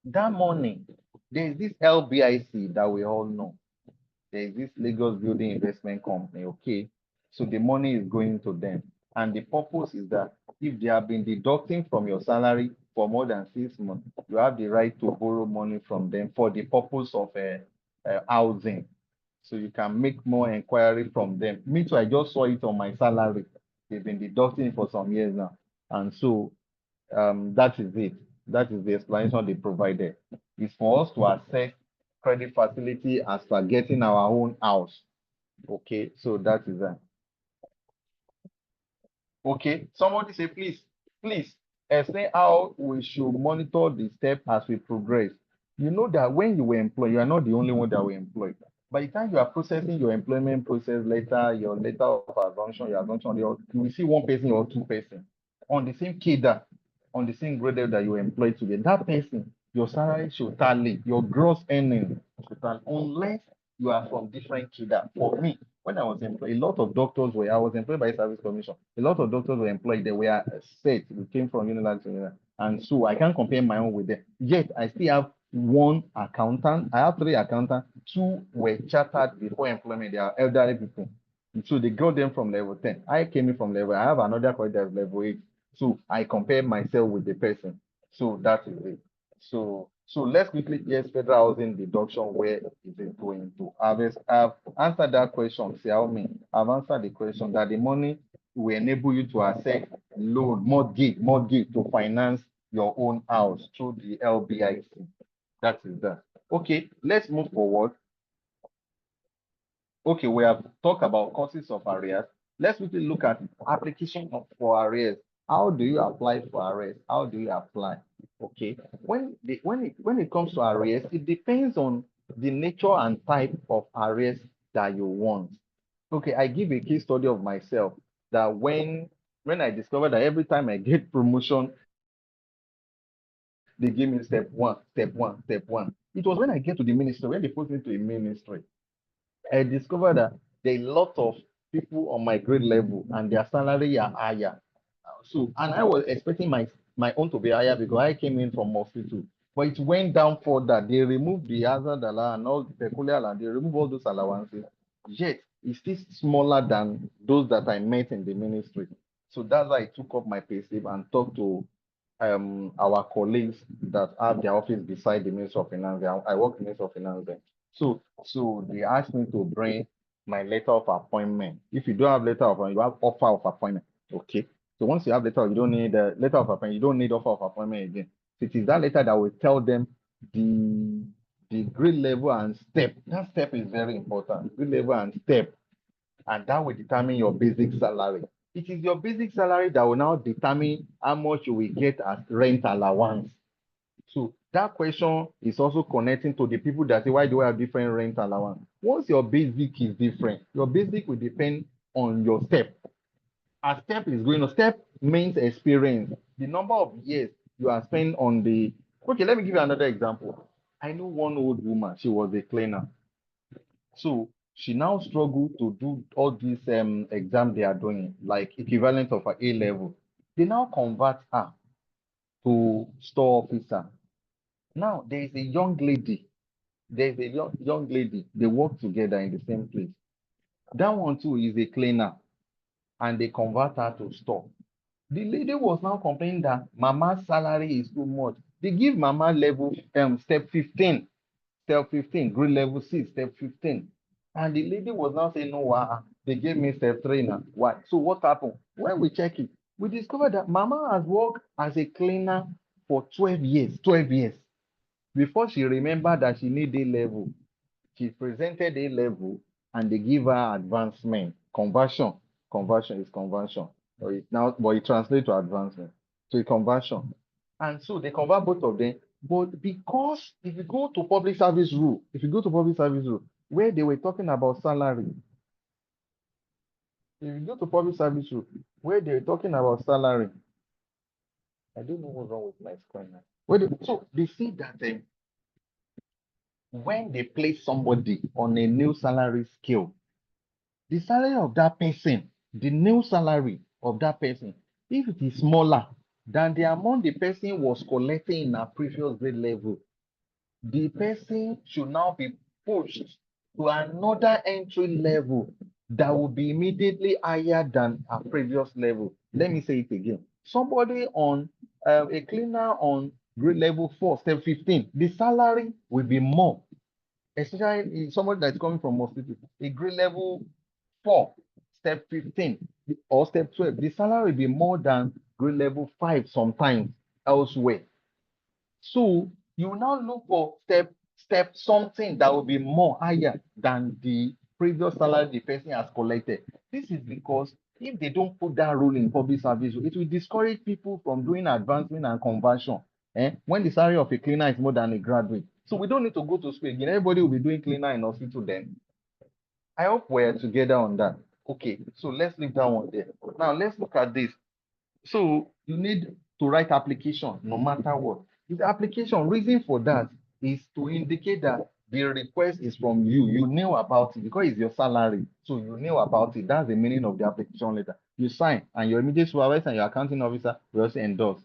That money, there is this LBIC that we all know. There is this Lagos Building Investment Company, okay? So the money is going to them. And the purpose is that if they have been deducting from your salary for more than 6 months, you have the right to borrow money from them for the purpose of housing. So you can make more inquiry from them. Me too, I just saw it on my salary. They've been deducting it for some years now. And so that is it. That is the explanation they provided. It's for us to access credit facility as per getting our own house. Okay, so that is that. Okay, somebody say, please explain how we should monitor the step as we progress. You know that when you were employed, you are not the only one that were employed. By the time you are processing your employment process letter, your letter of assumption, your assumption, you will see one person or two person on the same cadre, on the same grade level that you were employed today. That person, your salary should tally, your gross earnings should tally, unless you are from different cadre. For me, when I was employed, a lot of doctors were, I was employed by Service Commission. A lot of doctors were employed, they were set, we came from Unilag to Unilag. And so I can't compare my own with them. Yet I still have one accountant. I have three accountants. Two were chartered before employment. They are elderly people. And so they got them from level 10. I came in from level, I have another colleague that's level 8. So I compare myself with the person. So that is it. So let's quickly yes, federal housing deduction, where is it going to? I've answered that question, Xiaomi. I've answered the question that the money will enable you to access loan, mortgage to finance your own house through the LBIC. That is that. Okay, let's move forward. Okay, we have talked about causes of arrears. Let's quickly look at application for arrears. How do you apply for arrears? How do you apply? Okay, when it comes to arrears, it depends on the nature and type of arrears that you want. Okay, I give a case study of myself that when I discovered that every time I get promotion, they give me step one, step one, step one. It was when I get to the ministry, when they put me to a ministry, I discovered that there are a lot of people on my grade level and their salary are higher. So, and I was expecting my own to be higher because I came in from hospital. But it went down further. They removed the hazard allowance and all the peculiar and they removed all those allowances. Yet it's still smaller than those that I met in the ministry. So that's why I took up my pay slip and talked to our colleagues that have their office beside the Ministry of Finance. I work in the Ministry of Finance there. So they asked me to bring my letter of appointment. If you don't have letter of appointment, you have offer of appointment. Okay. So once you have letter, you don't need a letter of appointment, you don't need offer of appointment again. It is that letter that will tell them the the grade level and step. That step is very important. Grade level and step, and that will determine your basic salary. It is your basic salary that will now determine how much you will get as rent allowance. That question is also connecting to the people that say, why do I have different rent allowance? Once your basic is different, your basic will depend on your step. A step is going on. Step means experience. The number of years you are spent on the. Okay, let me give you another example. I know one old woman. She was a cleaner. So she now struggle to do all these exam they are doing, like equivalent of a A level. They now convert her to store officer. Now there is a young lady. There's a young lady. They work together in the same place. That one too is a cleaner, and they convert her to store. The lady was now complaining that mama's salary is too much. They give mama level step 15, step 15, grade level 6, step 15. And the lady was now saying, no, they gave me step 3 now. Why? So what happened? When we check it, we discovered that mama has worked as a cleaner for 12 years. 12 years. Before she remembered that she need a level, she presented a level and they give her advancement. Conversion. Conversion is conversion. Or it now, but it translates to advancement. So a conversion. And so they convert both of them. But because if you go to public service rule, where they were talking about salary, if you go to public service rule, where they were talking about salary, I don't know what's wrong with my screen now. So they see that when they place somebody on a new salary scale, the salary of that person, the new salary of that person, if it is smaller than the amount the person was collecting in a previous grade level, the person should now be pushed to another entry level that will be immediately higher than a previous level. Let me say it again. Somebody on a cleaner on grade level 4, step 15, the salary will be more, especially somebody that's coming from hospital, a grade level 4, step 15, or step 12, the salary will be more than grade level 5 sometimes elsewhere. So you will now look for step something that will be more higher than the previous salary the person has collected. This is because if they don't put that rule in public service, it will discourage people from doing advancement and conversion. When the salary of a cleaner is more than a graduate. So we don't need to go to school again. Everybody will be doing cleaner in hospital then. I hope we're together on that. Okay, so let's leave that one there. Now let's look at this. So you need to write application no matter what. The application reason for that is to indicate that the request is from you. You knew about it because it's your salary. So you knew about it. That's the meaning of the application letter. You sign and your immediate supervisor and your accounting officer will also endorse.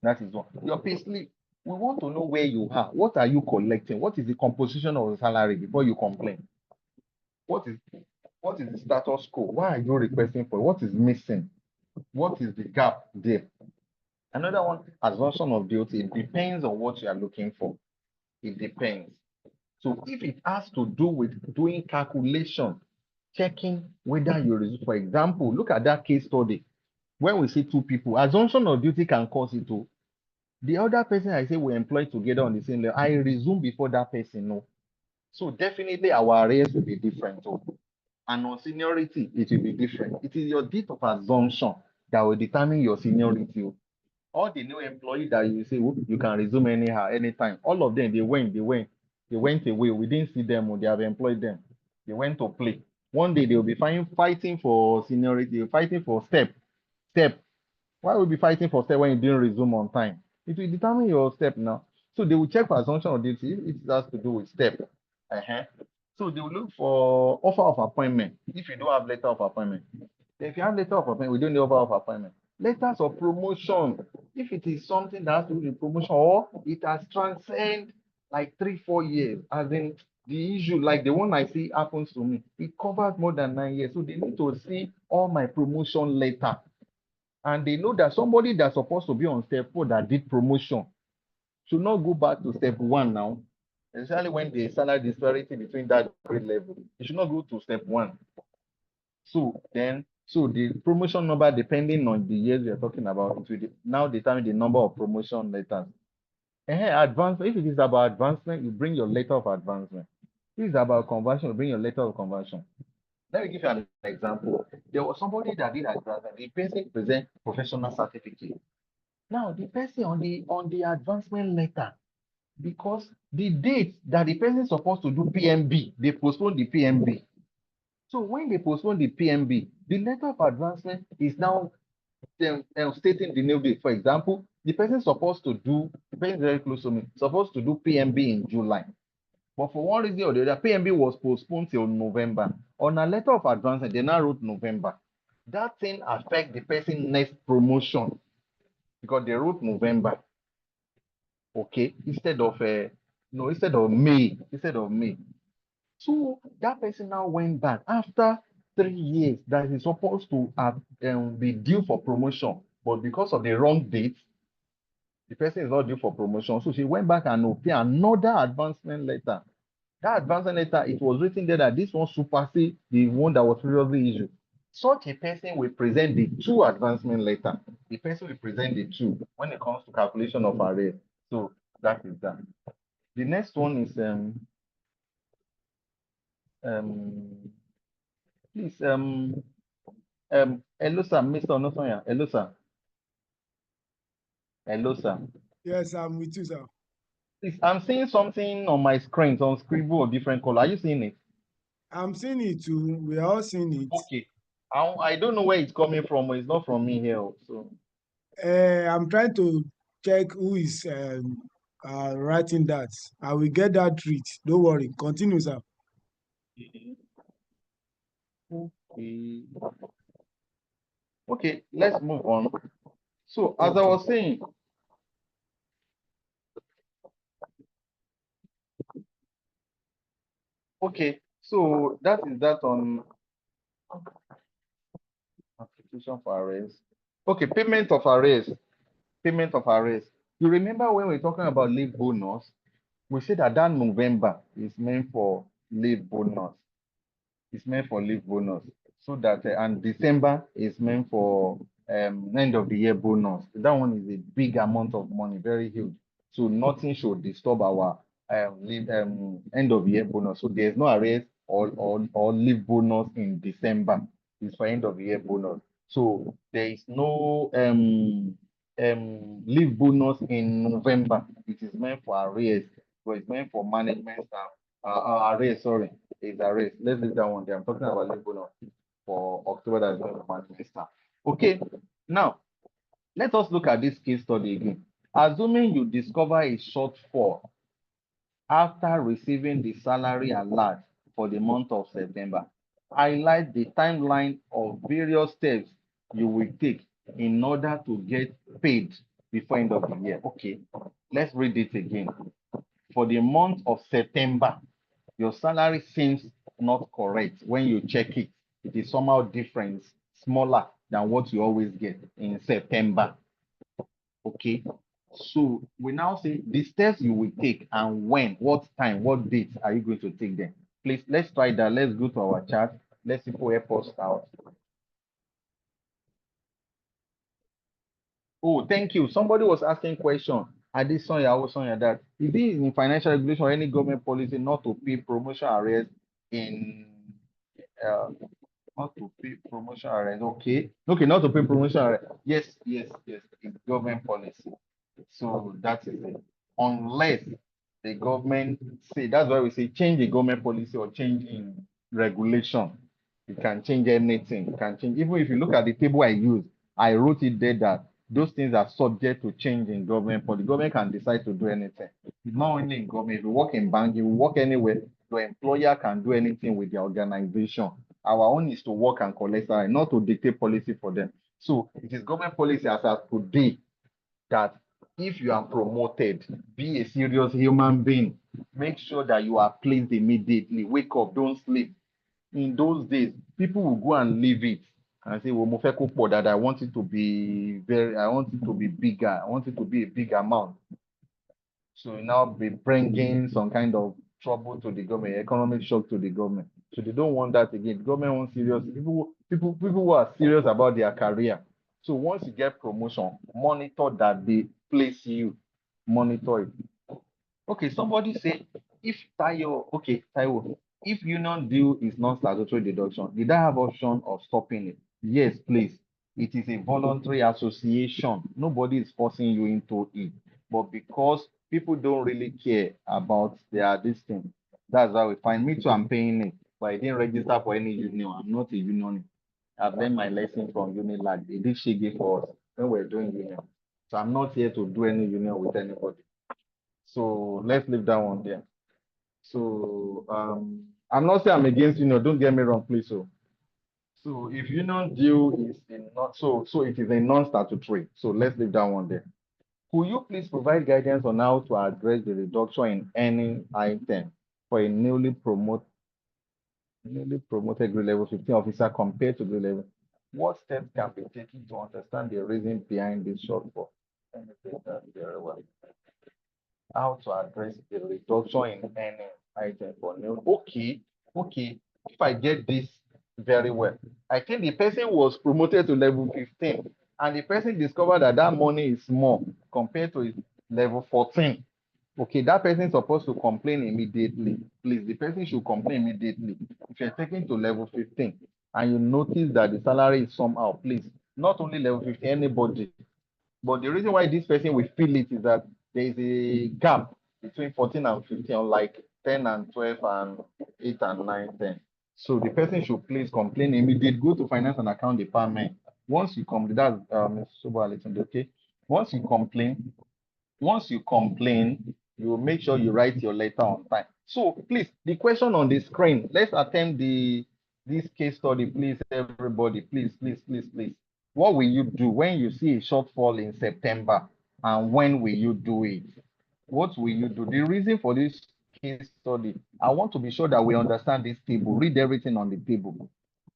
That is one. Your payslip. We want to know where you are. What are you collecting? What is the composition of the salary before you complain? What is what is the status quo? Why are you requesting for it? What is missing? What is the gap there? Another one, assumption of duty. It depends on what you are looking for. It depends. So if it has to do with doing calculation, checking whether you resume, for example, look at that case study. When we see two people, assumption of duty can cause it to. The other person I say we employ together on the same level, I resume before that person, no. So definitely our arrears will be different too. And on seniority, it will be different. It is your date of assumption that will determine your seniority. All the new employees that you say, "Oh, you can resume anyhow, anytime." All of them, they went away. We didn't see them. They have employed them. They went to play. One day they will be fighting for seniority, fighting for step. Why will you be fighting for step when you didn't resume on time? It will determine your step now. So they will check for assumption of duty if it has to do with step. Uh-huh. So they will look for offer of appointment if you don't have letter of appointment. If you have letter of appointment, we don't need offer of appointment. Letters of promotion, if it is something that has to do with promotion or it has transcended like 3-4 years, as in the issue, like the one I see happens to me, it covers more than 9 years. So they need to see all my promotion letter. And they know that somebody that's supposed to be on step 4 that did promotion should not go back to step 1 now, especially when the salary disparity between that grade level. You should not go to step 1. So the promotion number, depending on the years we are talking about, it will now determine the number of promotion letters. Advancement, if it is about advancement, you bring your letter of advancement. If it's about conversion, you bring your letter of conversion. Let me give you an example. There was somebody that did advancement. The person present professional certificate. Now the person on the advancement letter, because the date that the person is supposed to do PMB, they postpone the PMB. So when they postpone the PMB, the letter of advancement is now stating the new date. For example, the person is supposed to do, the person very close to me, supposed to do PMB in July. But for one reason or the other, PMB was postponed till November. On a letter of advancement, they now wrote November. That thing affect the person next promotion because they wrote November. Okay, instead of no, instead of May. So that person now went back after 3 years that he's supposed to have be due for promotion, but because of the wrong date, the person is not due for promotion. So she went back and obtained another advancement letter. That advancement letter, it was written there that this one supersedes the one that was previously issued. Such a person will present the two advancement letter. The person will present the two when it comes to calculation of array. So that is that. The next one is um please hello sir, Mr. Onosonya. Hello sir. Hello sir. Yes, I'm with you, sir. Please, I'm seeing something on my screen, some scribble of different color. Are you seeing it? I'm seeing it too. We are all seeing it. Okay. I don't know where it's coming from, but it's not from me here. So I'm trying to check who is writing that. I will get that treat. Don't worry. Continue, sir. okay. Okay, let's move on. So as I Okay. was saying, okay, so that is that on application for arrays. Okay, payment of arrays. Payment of arrays. You remember when we were talking about leave bonus? We said that November is meant for leave bonus. It's meant for leave bonus. So that and December is meant for end of the year bonus. That one is a big amount of money, very huge. So nothing should disturb our end of year bonus. So there's no arrears or leave bonus in December. It's for end of year bonus. So there is no leave bonus in November. It is meant for arrears, but it's meant for management staff. Arrears, sorry, is arrears. Let's leave that one there. I'm talking about leave bonus for October that is meant for management staff. Okay, now let us look at this case study again. Assuming you discover a shortfall after receiving the salary alert for the month of September, highlight the timeline of various steps you will take in order to get paid before end of the year. Okay, let's read it again. For the month of September, your salary seems not correct when you check it. It is somehow different, smaller than what you always get in September. Okay. So we now say the steps you will take and when, what time, what date are you going to take them? Please, let's try that. Let's go to our chat. Let's see who help us out. Oh, thank you. Somebody was asking question. Sonya, that is it in financial regulation or any government policy not to pay promotion arrears in uh, not to pay promotion arrears? Okay, okay, not to pay promotion arrears. Yes, yes, yes. It's government policy. So that is it. Unless the government say, that's why we say change the government policy or change in regulation. You can change anything. You can change. Even if you look at the table I used, I wrote it there that those things are subject to change in government policy. The government can decide to do anything. It's not only in government. If you work in bank, if you work anywhere, your employer can do anything with the organization. Our own is to work and collect salary, not to dictate policy for them. So it is government policy as of today that if you are promoted, be a serious human being. Make sure that you are placed immediately. Wake up, don't sleep. In those days, people will go and leave it and say, well, mo fẹ́ kó pọ̀ dáadáa. I want it to be I want it to be bigger. I want it to be a big amount. So you now be bringing some kind of trouble to the government, economic shock to the government. So they don't want that again. The government wants serious people who are serious about their career. So once you get promotion, monitor that they place you, monitor it. Okay, somebody say if Taiwo, if union due is not statutory deduction, did I have option of stopping it? Yes, please. It is a voluntary association. Nobody is forcing you into it. But because people don't really care about this thing. That's how we find me too. I'm paying it, but I didn't register for any union. I'm not a union. I've learned my lesson from Unilag. They did shiggy for us when we're doing union. So I'm not here to do any union with anybody. So let's leave that one there. So I'm not saying I'm against union. Don't get me wrong, please. So if union deal is in not so it is a non-statutory. So let's leave that one there. Could you please provide guidance on how to address the reduction in earning item for a newly promoted grade level 15 officer compared to grade level? What steps can be taken to understand the reason behind this shortfall? Let me take that very well. How to address the reduction in earning item for new. Okay. If I get this very well, I think the person was promoted to level 15, and the person discovered that that money is small compared to his level 14. Okay, that person is supposed to complain immediately. Please, the person should complain immediately. If you're taken to level 15 and you notice that the salary is somehow, please, not only level 15, anybody. But the reason why this person will feel it is that there is a gap between 14 and 15, unlike 10 and 12 and 8 and 9, 10. So the person should please complain immediately. Go to finance and account department. Once you complain, that's okay. Once you complain, once you complain, you make sure you write your letter on time. So please, the question on the screen, let's attempt this case study, please, everybody, please. What will you do when you see a shortfall in September, and when will you do it? What will you do? The reason for this case study, I want to be sure that we understand this table, read everything on the table.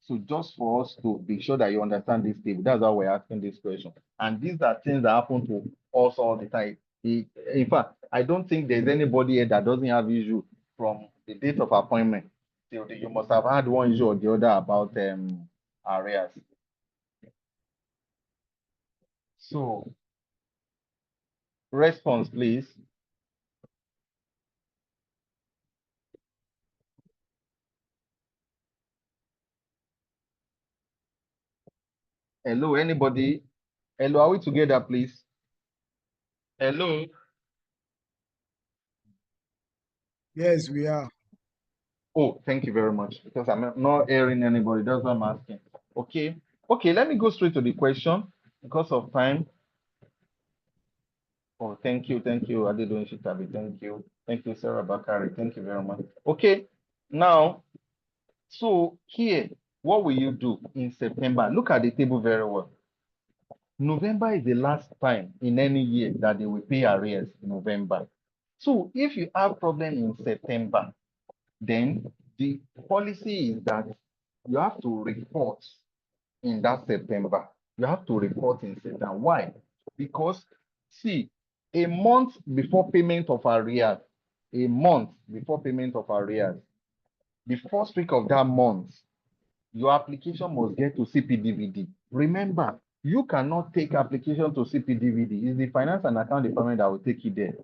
So just for us to be sure that you understand this table, that's why we're asking this question. And these are things that happen to us all the time. In fact, I don't think there's anybody here that doesn't have issue from the date of appointment till you must have had one issue or the other about arrears. So response, please. Hello, anybody? Hello, are we together, please? Hello. Yes, we are. Oh, thank you very much. Because I'm not hearing anybody. That's what I'm asking. Okay. Okay, let me go straight to the question because of time. Oh, thank you. Thank you. Adedoyin Shitabi. Thank you. Thank you, Sarah Bakari. Thank you very much. Okay. Now, so here, what will you do in September? Look at the table very well. November is the last time in any year that they will pay arrears in November. So if you have problem in September, then the policy is that you have to report in that September. You have to report in September. Why? Because, see, a month before payment of arrears, a month before payment of arrears, the first week of that month, your application must get to CPDVD. Remember, you cannot take application to CPDVD. It's the finance and account department that will take you there.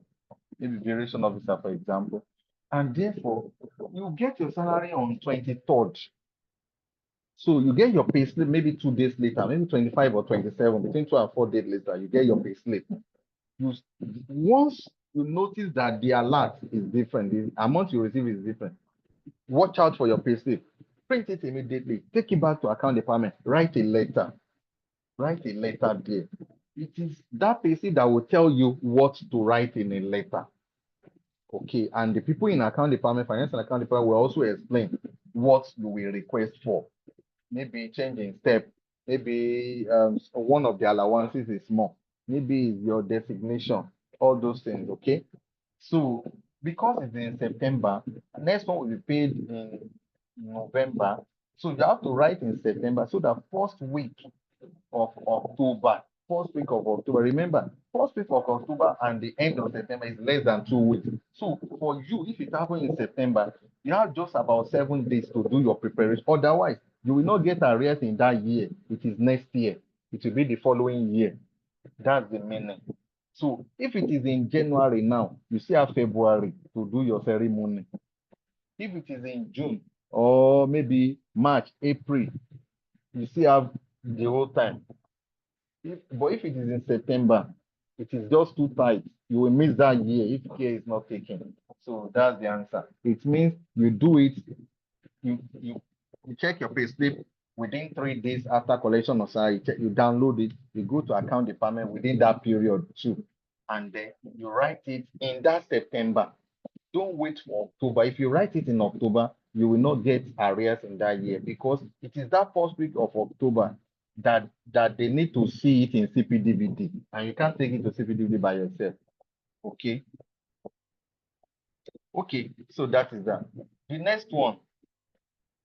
Maybe variation officer, for example. And therefore, you get your salary on 23rd. So you get your pay slip maybe 2 days later, maybe 25 or 27, between 2 and 4 days later, you get your pay slip. Once you notice that the alert is different, the amount you receive is different, watch out for your pay slip. Print it immediately. Take it back to account department. Write a letter. Write a letter there. It is that pay slip that will tell you what to write in a letter. Okay, and the people in account department, finance and account department will also explain what you will request for. Maybe changing step, maybe one of the allowances is more, maybe it's your designation, all those things. Okay, so because it's in September, next one will be paid in November, so you have to write in September, so the first week of October, remember, first week of October and the end of September is less than 2 weeks. So for you, if it happens in September, you have just about 7 days to do your preparation. Otherwise, you will not get arrears in that year. It is next year. It will be the following year. That's the meaning. So if it is in January now, you still have February to do your ceremony. If it is in June or maybe March, April, you still have the whole time. But if it is in September, It is just too tight. You will miss that year if care is not taken. So that's the answer. It means you do it, you check your payslip within 3 days after collection of salary. You download it, you go to account department within that period too, and then you write it in that September. Don't wait for October. If you write it in October, you will not get arrears in that year because it is that first week of October that they need to see it in CPDVD, and you can't take it to CPDVD by yourself. Okay. Okay. So that is that. The next one,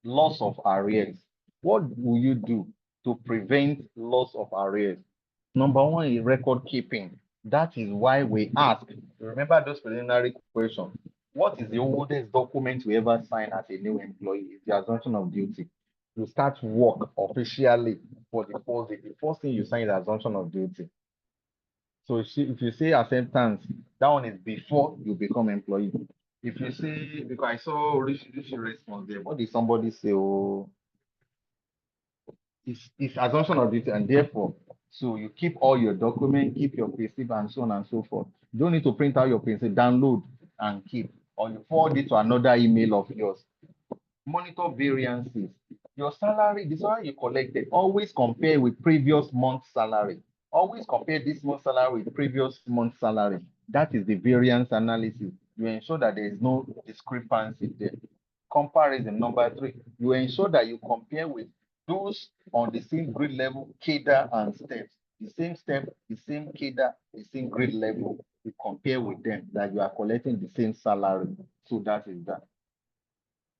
loss of arrears. What will you do to prevent loss of arrears? Number one is record keeping. That is why we ask. Remember those preliminary questions. What is the oldest document you ever sign as a new employee? It's the assumption of duty. You start work officially for the first day. The first thing you sign is the assumption of duty. So if you say acceptance, that one is before you become employee. If you say, because I saw Rishi response there, what did somebody say? Oh, it's assumption of duty, and therefore, so you keep all your documents, keep your payslip, and so on and so forth. You don't need to print out your payslip, download and keep, or you forward it to another email of yours. Monitor variances. Your salary, the salary you collected, always compare with previous month's salary. Always compare this month's salary with previous month's salary. That is the variance analysis. You ensure that there is no discrepancy there. Comparison. Number three, you ensure that you compare with those on the same grade level, cadre, and steps. The same step, the same cadre, the same grade level. You compare with them that you are collecting the same salary. So that is that.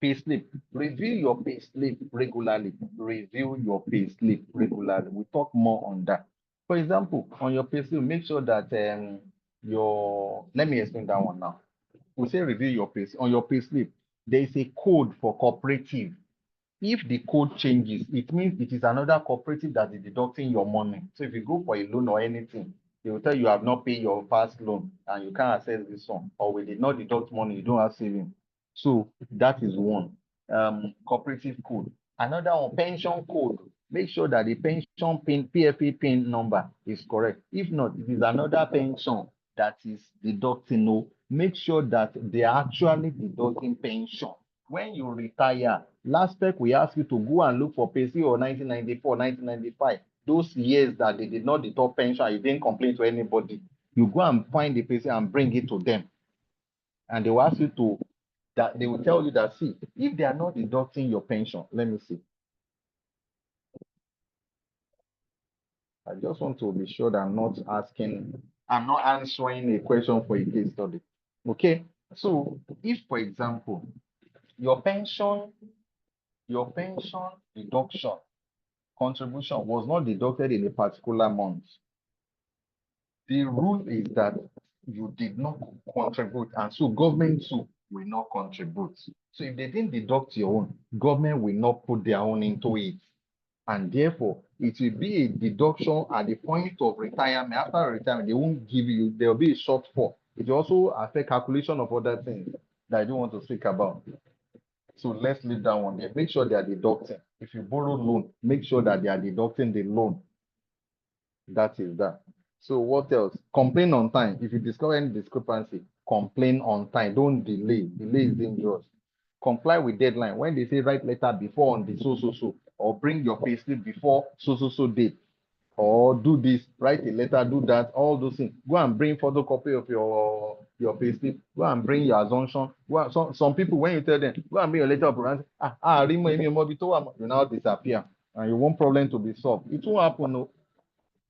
Payslip. Review your payslip regularly. Review your payslip regularly. We talk more on that. For example, on your payslip, make sure that your let me explain that one now. We say review your pay on your payslip. There is a code for cooperative. If the code changes, it means it is another cooperative that is deducting your money. So if you go for a loan or anything, they will tell you have not paid your past loan and you can't access this one, or we did not deduct money, you don't have saving. So that is one. Cooperative code. Another one, pension code. Make sure that the pension pin, PFA pin number is correct. If not, it is another pension that is deducting. No, make sure that they are actually deducting pension. When you retire, last spec we ask you to go and look for pay or 1994, 1995. Those years that they did not deduct pension, you didn't complain to anybody. You go and find the pay and bring it to them. And they will ask you to, that they will tell you that, see, if they are not deducting your pension, let me see. I just want to be sure that I'm not answering a question for a case study. Okay. So if, for example, your pension deduction contribution was not deducted in a particular month, the rule is that you did not contribute, and so government too will not contribute. So if they didn't deduct your own, government will not put their own into it. And therefore, it will be a deduction at the point of retirement. After retirement, they won't give you, there will be a shortfall. It will also affect calculation of other things that I don't want to speak about. So let's leave that one there. Make sure they are deducting. If you borrow loan, make sure that they are deducting the loan. That is that. So what else? Complain on time. If you discover any discrepancy, complain on time. Don't delay. Delay is dangerous. Comply with deadline. When they say write letter before on the so, or bring your payslip before so date, or do this, write a letter, do that, all those things. Go and bring photocopy of your payslip. Go and bring your assumption. Some people, when you tell them, go and bring your letter of pronunciation, you now disappear, and you want problem to be solved. It won't happen. No.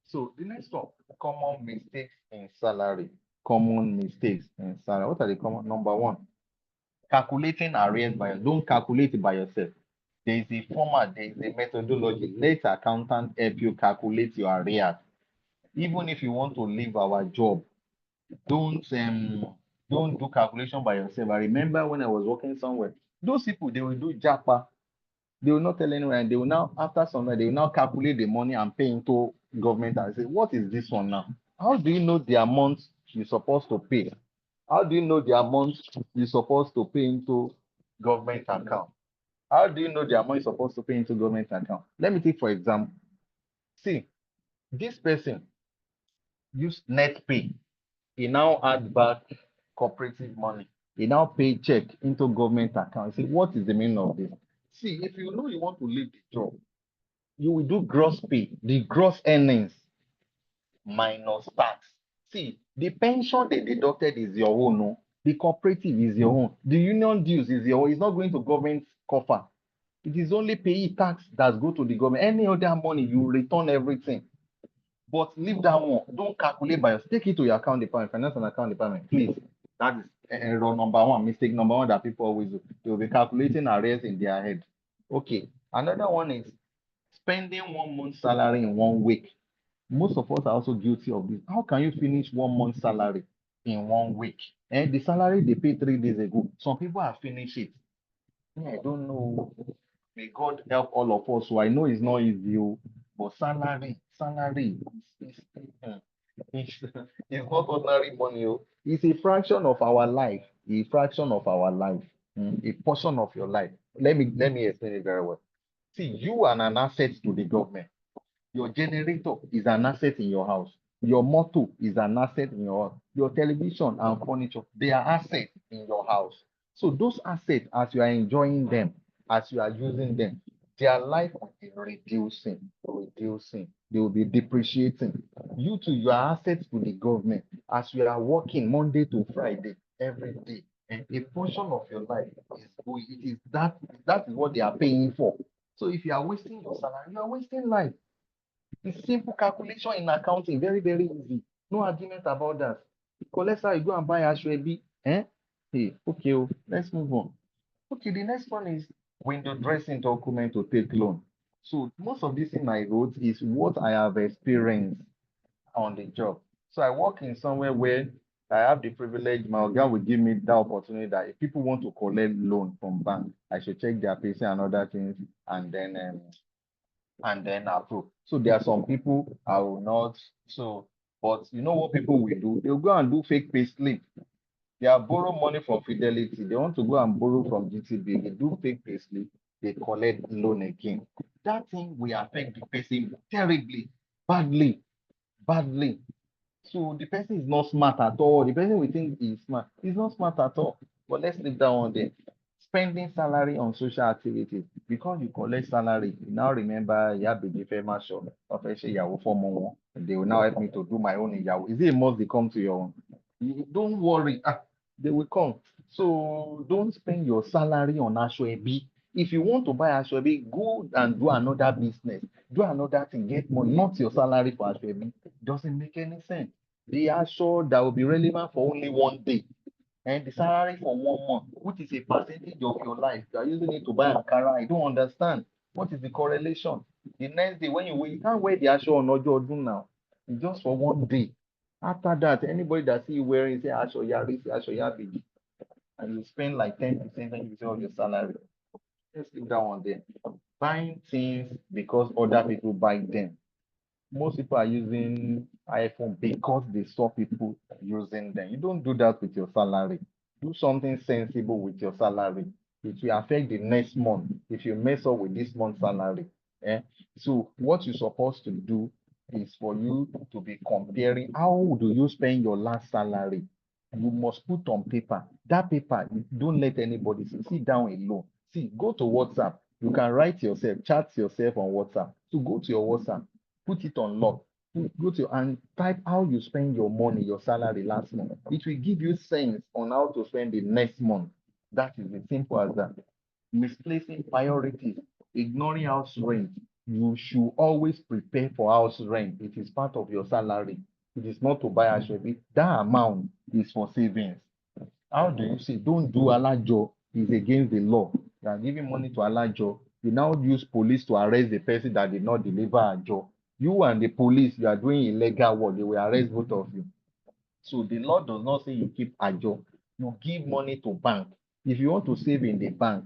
So the next one, common mistakes in salary. Common mistakes in salary. What are the common? Number one, calculating arrears don't calculate it by yourself. There is a format, there is a methodology. Let accountant help you calculate your arrears. Even if you want to leave our job, don't do calculation by yourself. I remember when I was working somewhere, those people they will do japa. They will not tell anyone, and they will now, after some time, they will now calculate the money and pay into government and say, what is this one now? How do you know the amount you're supposed to pay? How do you know the amount you're supposed to pay into government account? How do you know the amount you're supposed to pay into government account? Let me take for example. See, this person, use net pay. He now add back cooperative money. He now pay check into government account. See, what is the meaning of this? See, if you know you want to leave the job, you will do gross pay, the gross earnings minus tax. See, the pension they deducted is your own, no? The cooperative is your own. The union dues is your own. It's not going to government coffer. It is only pay tax that go to the government. Any other money, you return everything. But leave that one. Don't calculate by yourself. Take it to your account department, finance and account department, please. That is error number one, mistake number one that people always do. They will be calculating arrears in their head. Okay. Another one is spending 1 month salary in 1 week. Most of us are also guilty of this. How can you finish 1 month salary in 1 week? And the salary they paid 3 days ago, some people have finished it. I don't know. May God help all of us. So I know it's not easy, oh, but salary is it's not ordinary money. Oh. It's a fraction of our life. A fraction of our life. A portion of your life. Let me explain it very well. See, you are an asset to the government. Your generator is an asset in your house. Your motor is an asset in your house. Your television and furniture, they are assets in your house. So those assets, as you are enjoying them, as you are using them, their life will be reducing. They will be depreciating. You too, you are assets to the government. As you are working Monday to Friday, every day, and a portion of your life is going. It is that is what they are paying for. So if you are wasting your salary, you are wasting life. It's simple calculation in accounting, very, very easy. No argument about that. Collect salary, go and buy Ashwebi. Eh? Hey, okay, oh, let's move on. Okay, the next one is window dressing document to take loan. So most of this in I wrote is what I have experienced on the job. So I work in somewhere where I have the privilege, my organ will give me that opportunity that if people want to collect loan from bank, I should check their pay and other things and then approve. So there are some people I will not. So, but you know what people will do? They'll go and do fake pay slip. They are borrow money from Fidelity. They want to go and borrow from GTB. They do fake pay slip. They collect loan again. That thing will affect the person terribly, badly, badly. So the person is not smart at all. The person we think is smart. He's not smart at all. But let's leave that one there. Spending salary on social activities. Because you collect salary, you now remember Yabeji Fema Show of Yawo for more. They will now help me to do my own Yawo. Is it a must they come to your own? Don't worry. They will come. So don't spend your salary on Ashwebi. If you want to buy Ashwebi, go and do another business. Do another thing, get money, not your salary for Ashwebi. Doesn't make any sense. The Asho that will be relevant for only one day and the salary for 1 month, which is a percentage of your life. You are using it to buy Ankara. I don't understand. What is the correlation? The next day, when you wear, you can't wear the Asho on Ojo Odun now. It's just for one day. After that, anybody that see you wearing say Asho Yari, say Asho Yabi, and you spend like 10%, 20% of your salary. Let's leave that one there. Buying things because other people buy them. Most people are using iPhone because they saw people using them. You don't do that with your salary. Do something sensible with your salary. It will affect the next month if you mess up with this month's salary. Eh? So what you're supposed to do is for you to be comparing how do you spend your last salary. You must put on paper. That paper, don't let anybody see. Sit down alone. See, go to WhatsApp. You can write yourself, chat yourself on WhatsApp. So go to your WhatsApp, put it on lock, go to and type how you spend your money, your salary last month. It will give you sense on how to spend the next month. That is as simple as that. Misplacing priorities, ignoring house rent. You should always prepare for house rent. It is part of your salary. It is not to buy a Ashwebi. That amount is for savings. How do you say don't do alajo is against the law? You are giving money to alajo. You now use police to arrest the person that did not deliver a job. You and the police, you are doing illegal work. They will arrest both of you. So the law does not say you keep a job. You give money to bank. If you want to save in the bank,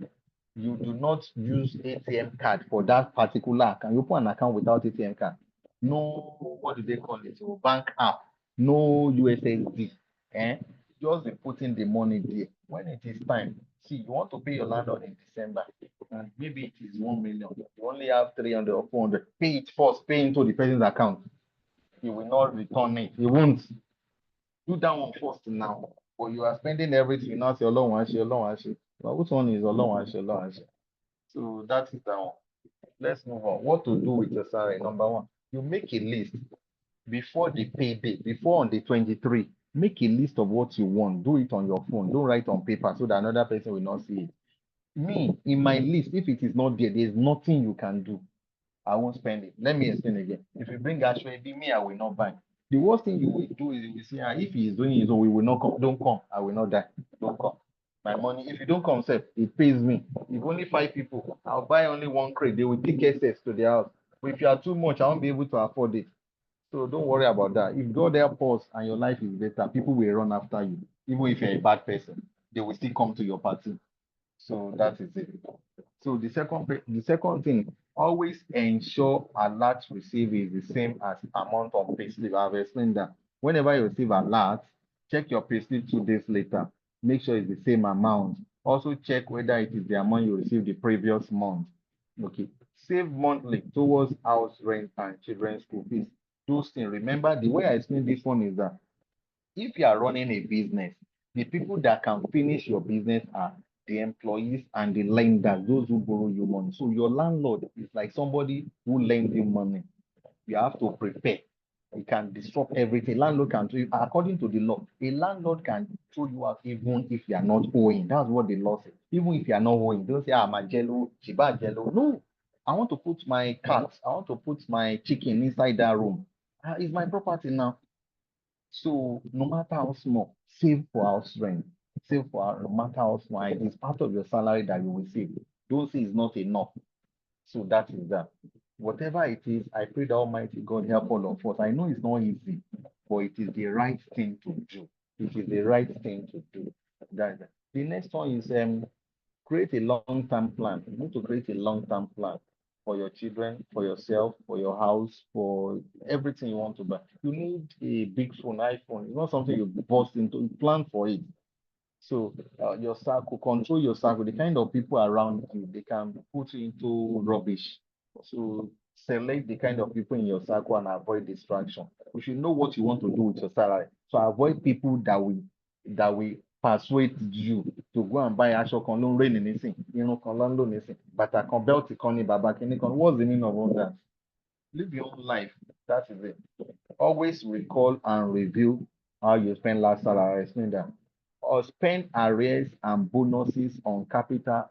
you do not use ATM card for that particular account. You open an account without ATM card. No, what do they call it? Your bank app. No USSD. Eh? Just be putting the money there. When it is time, see, you want to pay your landlord in December, and maybe it is 1 million. You only have 300 or 400. Pay it first, pay into the person's account. he will not return it. He won't. Do that one first now. But you are spending everything now. Say Ọlọ́run á ṣe, Ọlọ́run á ṣe. But which one is Ọlọ́run á ṣe, Ọlọ́run á ṣe? So that is that one. Let's move on. What to do with your salary? Number one, you make a list before the payday, before on the 23. Make a list of what you want. Do it on your phone. Don't write on paper so that another person will not see it. Me, in my list, if it is not there, there's nothing you can do. I won't spend it. Let me explain again. If you bring Ashwebi, me, I will not buy. The worst thing you will do is you will say, if he is doing his own, we will not come. Don't come. I will not die. Don't come. My money, if you don't come, sir, it pays me. If only 5 people, I'll buy only 1 crate. They will take excess to their house. But if you are too much, I won't be able to afford it. So don't worry about that. If God help us and your life is better, people will run after you. Even if you're a bad person, they will still come to your party. So that is it. So the second thing, always ensure alert receive is the same as amount of payslip. I've explained that. Whenever you receive alert, check your payslip 2 days later. Make sure it's the same amount. Also check whether it is the amount you received the previous month. Okay. Save monthly towards house rent and children's school fees. Those things. Remember, the way I explain this one is that if you are running a business, the people that can finish your business are the employees and the lenders, those who borrow you money. So your landlord is like somebody who lends you money. You have to prepare. You can disrupt everything. Landlord can throw you, according to the law, a landlord can throw you out even if you are not owing. That's what the law says. Even if you are not owing, don't say, I'm a jello, chiba jello. No, I want to put my cat, I want to put my chicken inside that room. It's my property now. So no matter how small, save for house rent. Save for no matter how small, it is part of your salary that you will save. Don't say it's not enough. So that is that. Whatever it is, I pray the Almighty God help all of us. I know it's not easy, but it is the right thing to do. It is the right thing to do. That. The next one is create a long-term plan. You need to create a long-term plan for your children, for yourself, for your house, for everything you want to buy. You need a big phone, iPhone. It's not something you bust into. Plan for it. So your circle, control your circle. The kind of people around you, they can put you into rubbish. So select the kind of people in your circle and avoid distraction. You should know what you want to do with your salary. So avoid people that will persuade you to go and buy aṣọ kan ló ń rìn nísìn, irun kan ló ń lò nísìn, bàtà kan, belt kan ní bàbá kìíní kan. What's the meaning of all that? Live your own life. That is it. Always recall and review how you spend last salary. Explain that. Or spend arrears and bonuses on capital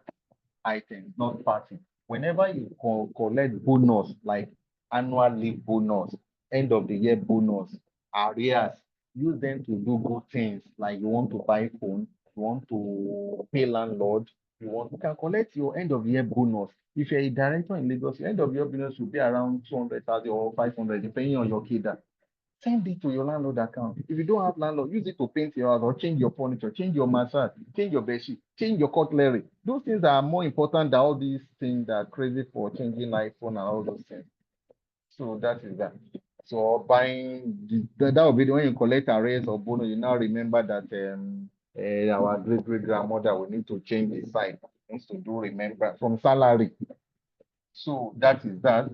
items, not party. Whenever you collect bonus, like annual leave bonus, end of the year bonus, arrears, use them to do good things. Like you want to buy phone, you want to pay landlord, you can collect your end of year bonus. If you're a director in Lagos, your end of year bonus will be around 200,000 or 500, depending on your kid. Send it to your landlord account. If you don't have landlord, use it to paint your house or change your furniture, change your massage, change your bedsheet, change your cutlery. Those things are more important than all these things that are crazy for changing iPhone and all those things. So that is that. So buying that will be the when you collect a raise or bonus, you now remember that our great grandmother will need to change the sign. Needs to do remember from salary. So that is that.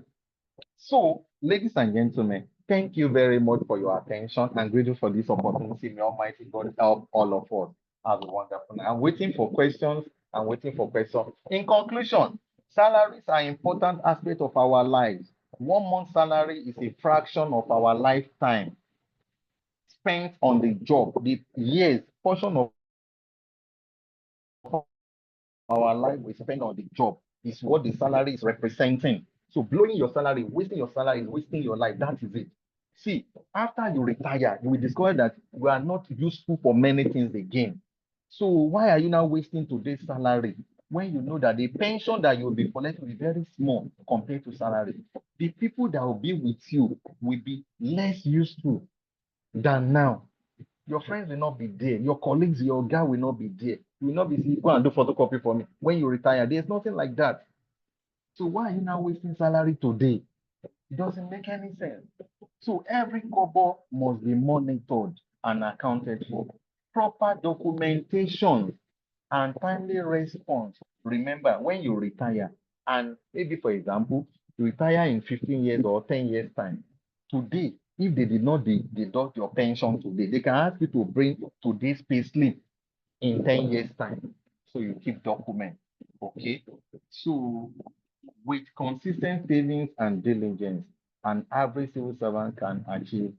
So, ladies and gentlemen, thank you very much for your attention and grateful for this opportunity. May Almighty God help all of us. Have a wonderful night. I'm waiting for questions. I'm waiting for questions. In conclusion, salaries are important aspect of our lives. 1 month salary is a fraction of our lifetime spent on the job. The years, portion of our life we spend on the job is what the salary is representing. So blowing your salary, wasting your salary is wasting your life. That is it. See, after you retire, you will discover that you are not useful for many things again. So why are you now wasting today's salary when you know that the pension that you will be collecting will be very small compared to salary? The people that will be with you will be less useful than now. Your friends will not be there. Your colleagues, your guy will not be there. You will not be saying, go and do photocopy for me. When you retire, there's nothing like that. So why are you now wasting salary today? It doesn't make any sense. So every kobo must be monitored and accounted for. Proper documentation and timely response. Remember, when you retire, and maybe for example, you retire in 15 years or 10 years time. Today, If they did not deduct your pension today, they can ask you to bring today's pay slip in 10 years' time. So you keep document. Okay. So with consistent savings and diligence, an average civil servant can achieve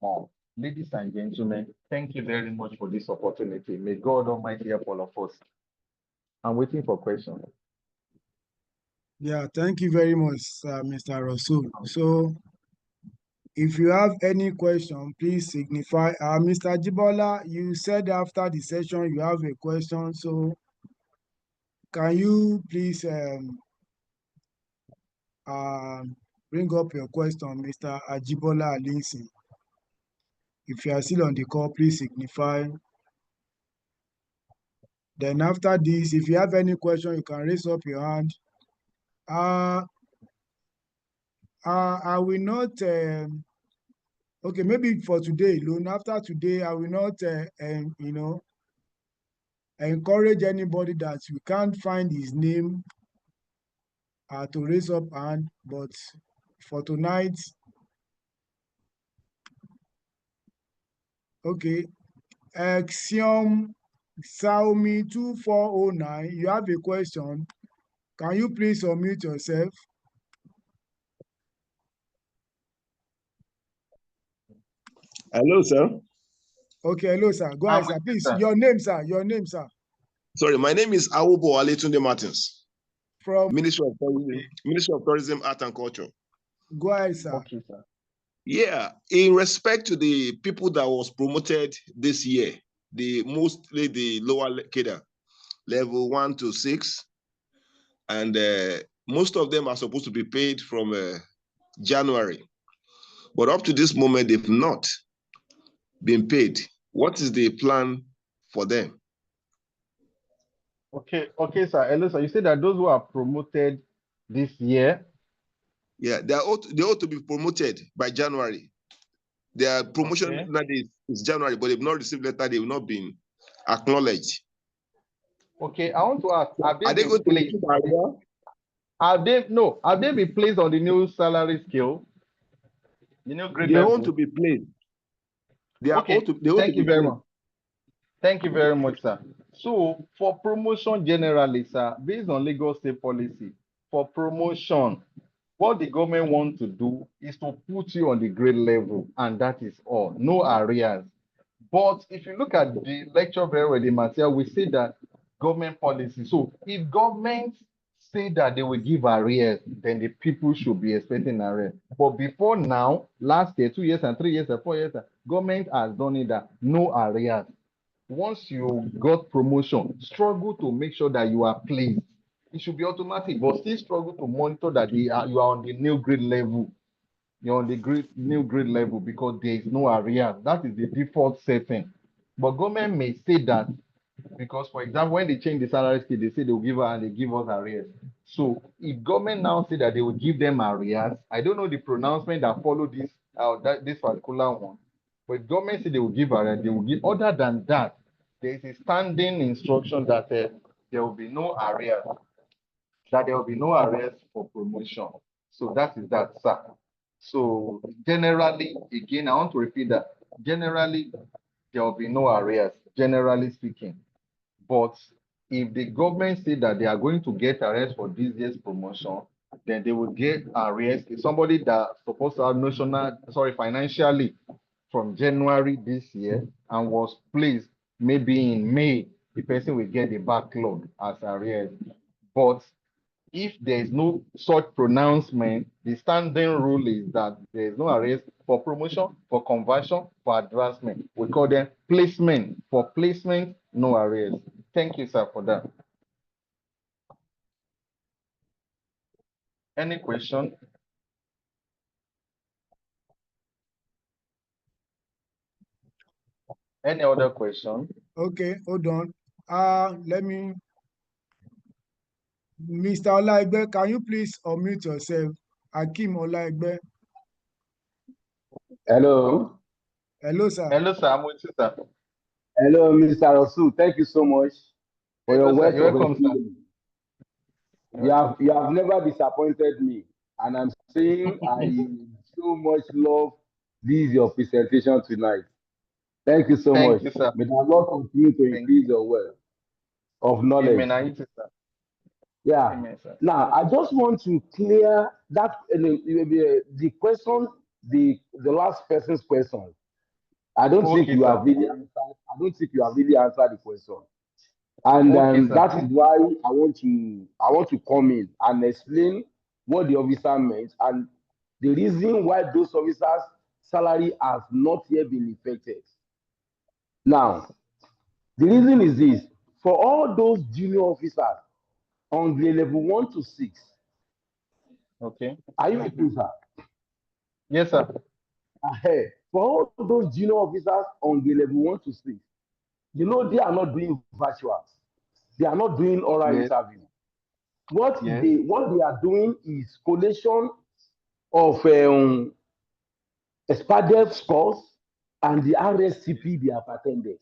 more. Ladies and gentlemen, thank you very much for this opportunity. May God Almighty help all of us. I'm waiting for questions. Yeah, thank you very much, Mr. Rasul. So if you have any question, please signify. Mr. Jibola, you said after the session you have a question. So can you please bring up your question, Mr. Ajibola Alinsi? If you are still on the call, please signify. Then after this, if you have any question, you can raise up your hand. Uh, I will not, okay, maybe for today alone. After today, I will not, encourage anybody that we can't find his name to raise up hand. But for tonight, okay, Xiom Xiaomi 2409, you have a question. Can you please unmute yourself? Hello, sir. Okay, hello, sir. Go ahead, sir. Please, Sir. your name, sir. Your name, sir. Sorry, my name is Awubo Aletunde Martins, From, Ministry of Tourism, Art and Culture. go ahead, sir. Okay, sir. Yeah, in respect to the people that was promoted this year, mostly the lower cadre, level 1 to 6, and most of them are supposed to be paid from January. But up to this moment, they've not been paid. What is the plan for them? Okay, sir. Hello, sir. You said that those who are promoted this year. Yeah, they ought to be promoted by January. Their promotion is January, but they've not received letter. They've not been acknowledged. Okay, I want to ask: Are they going to receive Arrears? Have they been placed on the new salary scale? The new grade They level? want to be placed. Thank you very much. Thank you very much, sir. So for promotion generally, sir, based on Lagos State policy, for promotion, what the government wants to do is to put you on the grade level, and that is all. No arrears. But if you look at the lecture very well, the material, we say that government policy. So if government say that they will give arrears, then the people should be expecting arrears. But before now, last year, 2 years and 3 years and 4 years, government has done it that no arrears. Once you got promotion, struggle to make sure that you are pleased. It should be automatic, but still struggle to monitor that you are on the new grade level. You're on the new grade level because there is no arrears. That is the default setting. But government may say that because, for example, when they change the salary scale, they say they will give us and they give us arrears. So if government now say that they will give them arrears, I don't know the pronouncement that follow this this particular one. But if government say they will give arrears, they will give. Other than that, there is a standing instruction that there will be no arrears. That there will be no arrears for promotion. So that is that, sir. So generally, again, I want to repeat that. Generally, there will be no arrears, generally speaking. But if the government say that they are going to get arrears for this year's promotion, then they will get arrears. If somebody that supposed to have financially from January this year and was placed maybe in May, the person will get the backlog as arrears. But if there is no such pronouncement, the standing rule is that there is no arrest for promotion, for conversion, for advancement. We call them placement. For placement, no arrest. Thank you, sir, for that. Any question? Any other question? Okay, hold on. Mr. Olaigbe, can you please unmute yourself? Akim Olaigbe. Hello. Hello, sir. Hello, sir. I'm with you, sir. Hello, Mr. Rasul. Thank you so much for your words You're of welcome, sir. You have never disappointed me, and I'm saying I so much love this is your presentation tonight. Thank you so much. Thank you, sir. May the Lord continue to Thank increase your wealth of knowledge. Amen. I it, sir. Yeah. Amen, sir. Now, I just want to clear that the question, the last person's question. I don't think Okay, you sir. have really answered. I don't think you have really answered the question, and Okay, sir. that is why I want to come in and explain what the officer meant and the reason why those officers' salary has not yet been affected. Now, the reason is this: for all those junior officers on grade level 1 to 6, Okay. are you with me, sir? Yes, sir. For all those junior officers on grade level 1 to 6, they are not doing virtuals. They are not doing oral Yes. interview. What Yes. they are doing is collation of SPADEF scores and the RSCP they have attended.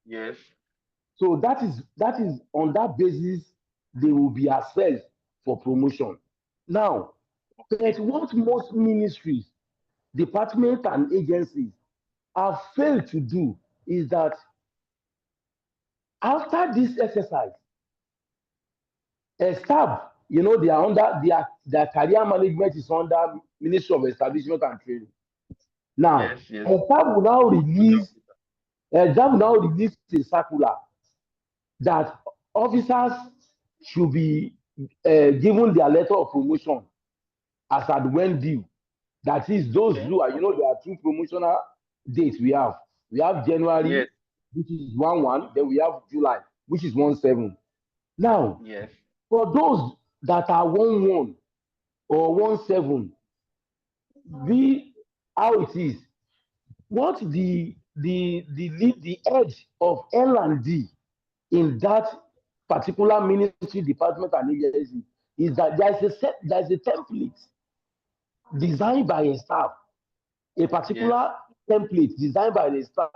Yes. So that is on that basis they will be assessed for promotion. Now, but what most ministries, departments, and agencies have failed to do is that after this exercise, a staff, they are under their career management is under Ministry of Establishment and Training. Now, Yes. Yes. a staff will now release a circular that officers should be given their letter of promotion as at when due. That is, those Okay. who are, there are two promotional dates we have. We have January, Yes. which is 1-1, then we have July, which is 1-7. Now, Yes. for those that are 1-1 or 1-7, be how it is. What the edge of L&D in that particular ministry, department, and agency is that there's a template designed by a staff, a Yes. particular template designed by the staff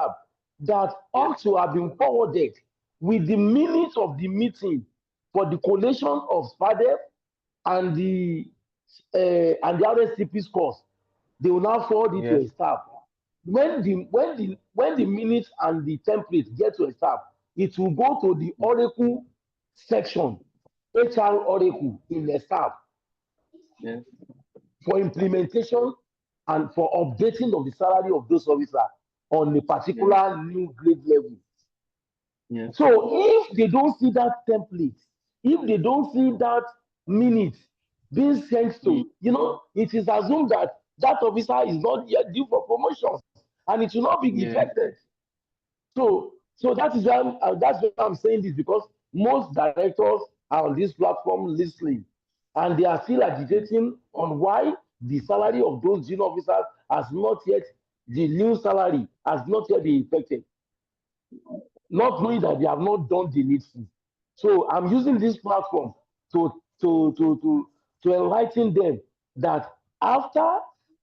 that Yes. ought to have been forwarded with the minutes of the meeting for the collation of SPADEF and the RSCP scores. They will now forward it to Yes. a staff. When the minutes and the template get to a staff, it will go to the Oracle section, HR Oracle in the staff Yes. for implementation and for updating of the salary of those officers on a Yes. particular new grade level. Yes. So if they don't see that template, if they don't see that minute being sent to, it is assumed that that officer is not yet due for promotion and it will not be Yes. reflected. So that's why I'm saying this, because most directors are on this platform listening and they are still agitating on why the salary of those junior officers has not yet, the new salary has not yet been effected, not knowing that they have not done the needful. So I'm using this platform to enlighten them that after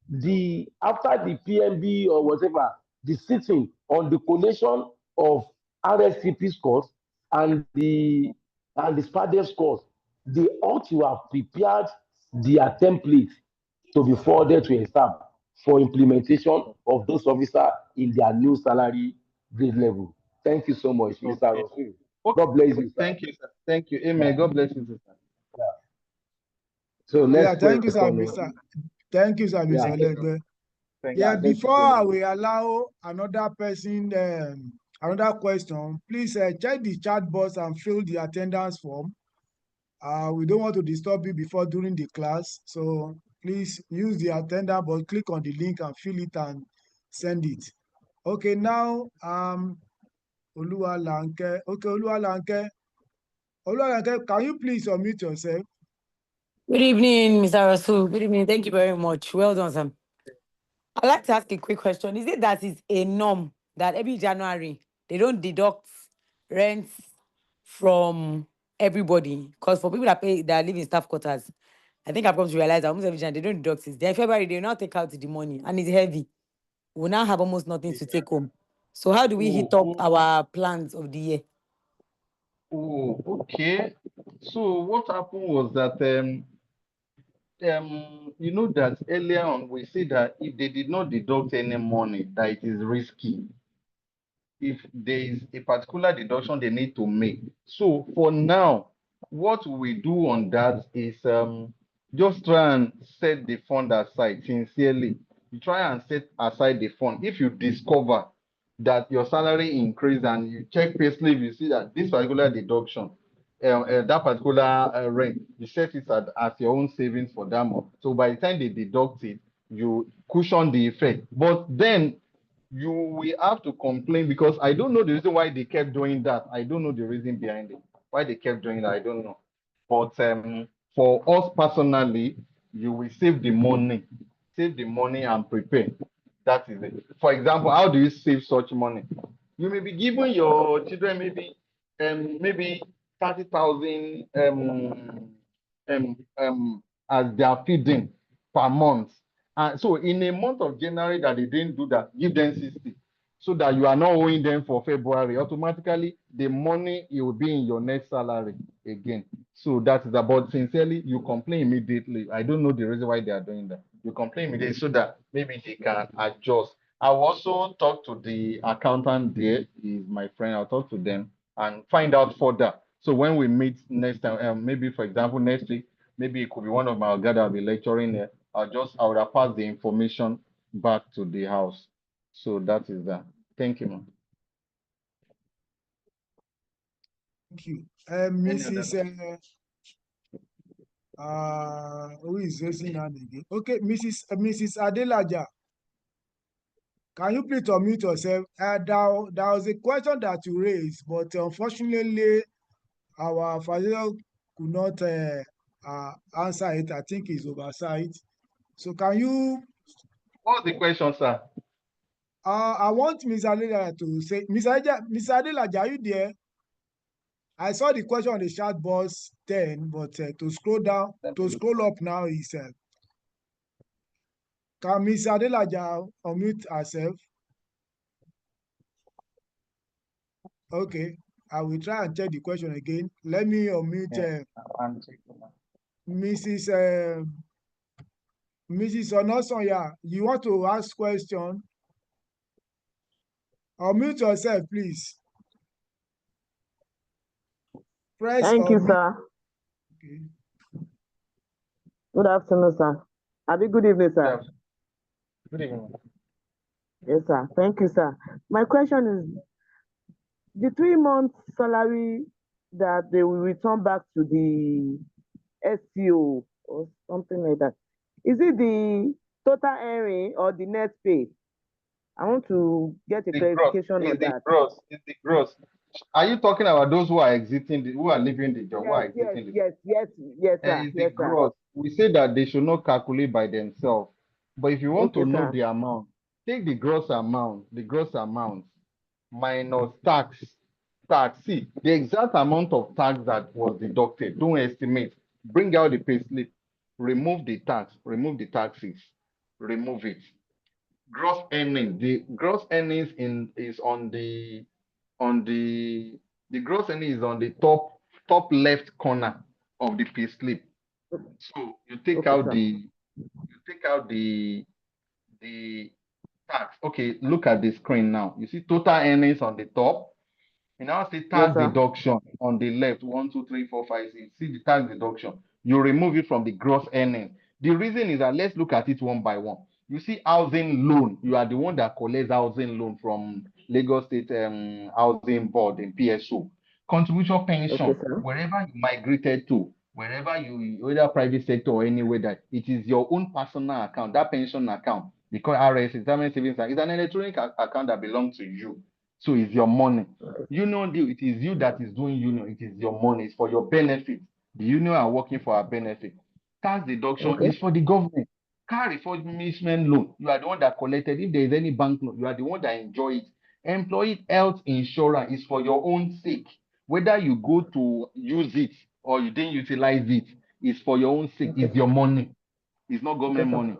the PMB or whatever, the sitting on the collation of RSCP scores and the SPADEF scores, they ought to have prepared their template to be forwarded to a staff for implementation of those officers in their new salary grade level. Thank you so much, Mr. Okay. Rasul. Okay. God bless you, sir. Thank you, sir. Thank you. Yeah, Amen. God bless you, sir. yeah. So Yeah, next thank you, sir, question. Mr. Thank you, sir, Yeah, Mr. Legbe. Thank Yeah, you. thank you before so I much. will allow another person, another question, please check the chat box and fill the attendance form. We don't want to disturb you before during the class, so please use the attendance box, click on the link and fill it and send it. Okay, now Oluwalanke. Okay, Oluwalanke, can you please unmute yourself? Good evening, Mr. Rasul. Good evening. Thank you very much. Well done, sir. I'd like to ask a quick question. Is it that it's a norm that every January they don't deduct rents from everybody? Because for people that live in staff quarters, I think I've come to realize that almost every January they don't deduct it. Then February they will now take out the money and it's heavy. We'll now have almost nothing to take home. So how do we hit up our plans of the year? Oh, okay. So what happened was that you know that earlier on we said that if they did not deduct any money, that it is risky. If there is a particular deduction they need to make. So for now, what we do on that is just try and set the fund aside sincerely. You try and set aside the fund. If you discover that your salary increased and you check payslip, you see that this particular deduction, that particular rent, you set it as your own savings for that month. So by the time they deduct it, you cushion the effect. But then you will have to complain because I don't know the reason why they kept doing that. I don't know the reason behind it. Why they kept doing that, I don't know. But for us personally, you will save the money and prepare. That is it. For example, how do you save such money? You may be giving your children maybe 30,000 as their feeding per month. And so in a month of January that they didn't do that, give them 60 so that you are not owing them for February. Automatically, the money it will be in your next salary again. So that is about sincerely, you complain immediately. I don't know the reason why they are doing that. You complain immediately so that maybe they can adjust. I will also talk to the accountant there, he is my friend. I'll talk to them and find out further. So when we meet next time, maybe for example, next week, maybe it could be one of my guys that will be lecturing there. I would have passed the information back to the house. So that is that. Thank you, ma'am. Thank you. Any other? Who is raising hand again? Okay, Mrs. Adelaja, can you please unmute yourself? There was a question that you raised, but unfortunately, our father could not answer it. I think it's oversight. So can you? What's the question, sir? I want Ms. Adelaja to say, Ms. Adelaja, are you there? I saw the question on the chat box then, but to scroll up now is can Ms. Adelaja unmute herself? Okay, I will try and check the question again. Let me unmute Mrs. Mrs. Onosonya. You want to ask question? Unmute yourself, please. Thank you, sir. Okay. Good afternoon, sir. Good evening, sir. Good evening. Yes, sir. Thank you, sir. My question is, the 3-month salary that they will return back to the SCO or something like that, is it the total earning or the net pay? I want to get a clarification on that. It's the gross. Are you talking about those who are exiting, who are leaving the job, who are exiting the job? Yes, sir. It's the gross. We say that they should not calculate by themselves. But if you want to know the amount, take the gross amount minus tax. See, the exact amount of tax that was deducted, don't estimate. Bring out the payslip, remove the tax, remove the taxes, remove it. Gross earnings, the gross earnings is on the gross earning is on the top left corner of the payslip. So you take out the tax. Okay, look at the screen now. You see total earnings on the top. You now see tax deduction on the left. 1, 2, 3, 4, 5, 6. See the tax deduction. You remove it from the gross earnings. The reason is that let's look at it one by one. You see housing loan. You are the one that collects housing loan from Lagos State Housing Board and PSO. Contribution pension, wherever you migrated to, wherever you, whether private sector or anywhere that it is your own personal account, that pension account, because Arrears, retirement savings, is an electronic account that belongs to you. So it's your money. Union deal, it is you that is doing union. It is your money. It's for your benefit. The union are working for our benefit. Tax deduction is for the government. Car refurbishment loan, you are the one that collected. If there is any bank loan, you are the one that enjoy it. Employee health insurance is for your own sake. Whether you go to use it or you didn't utilize it, it's for your own sake. It's your money. It's not government money.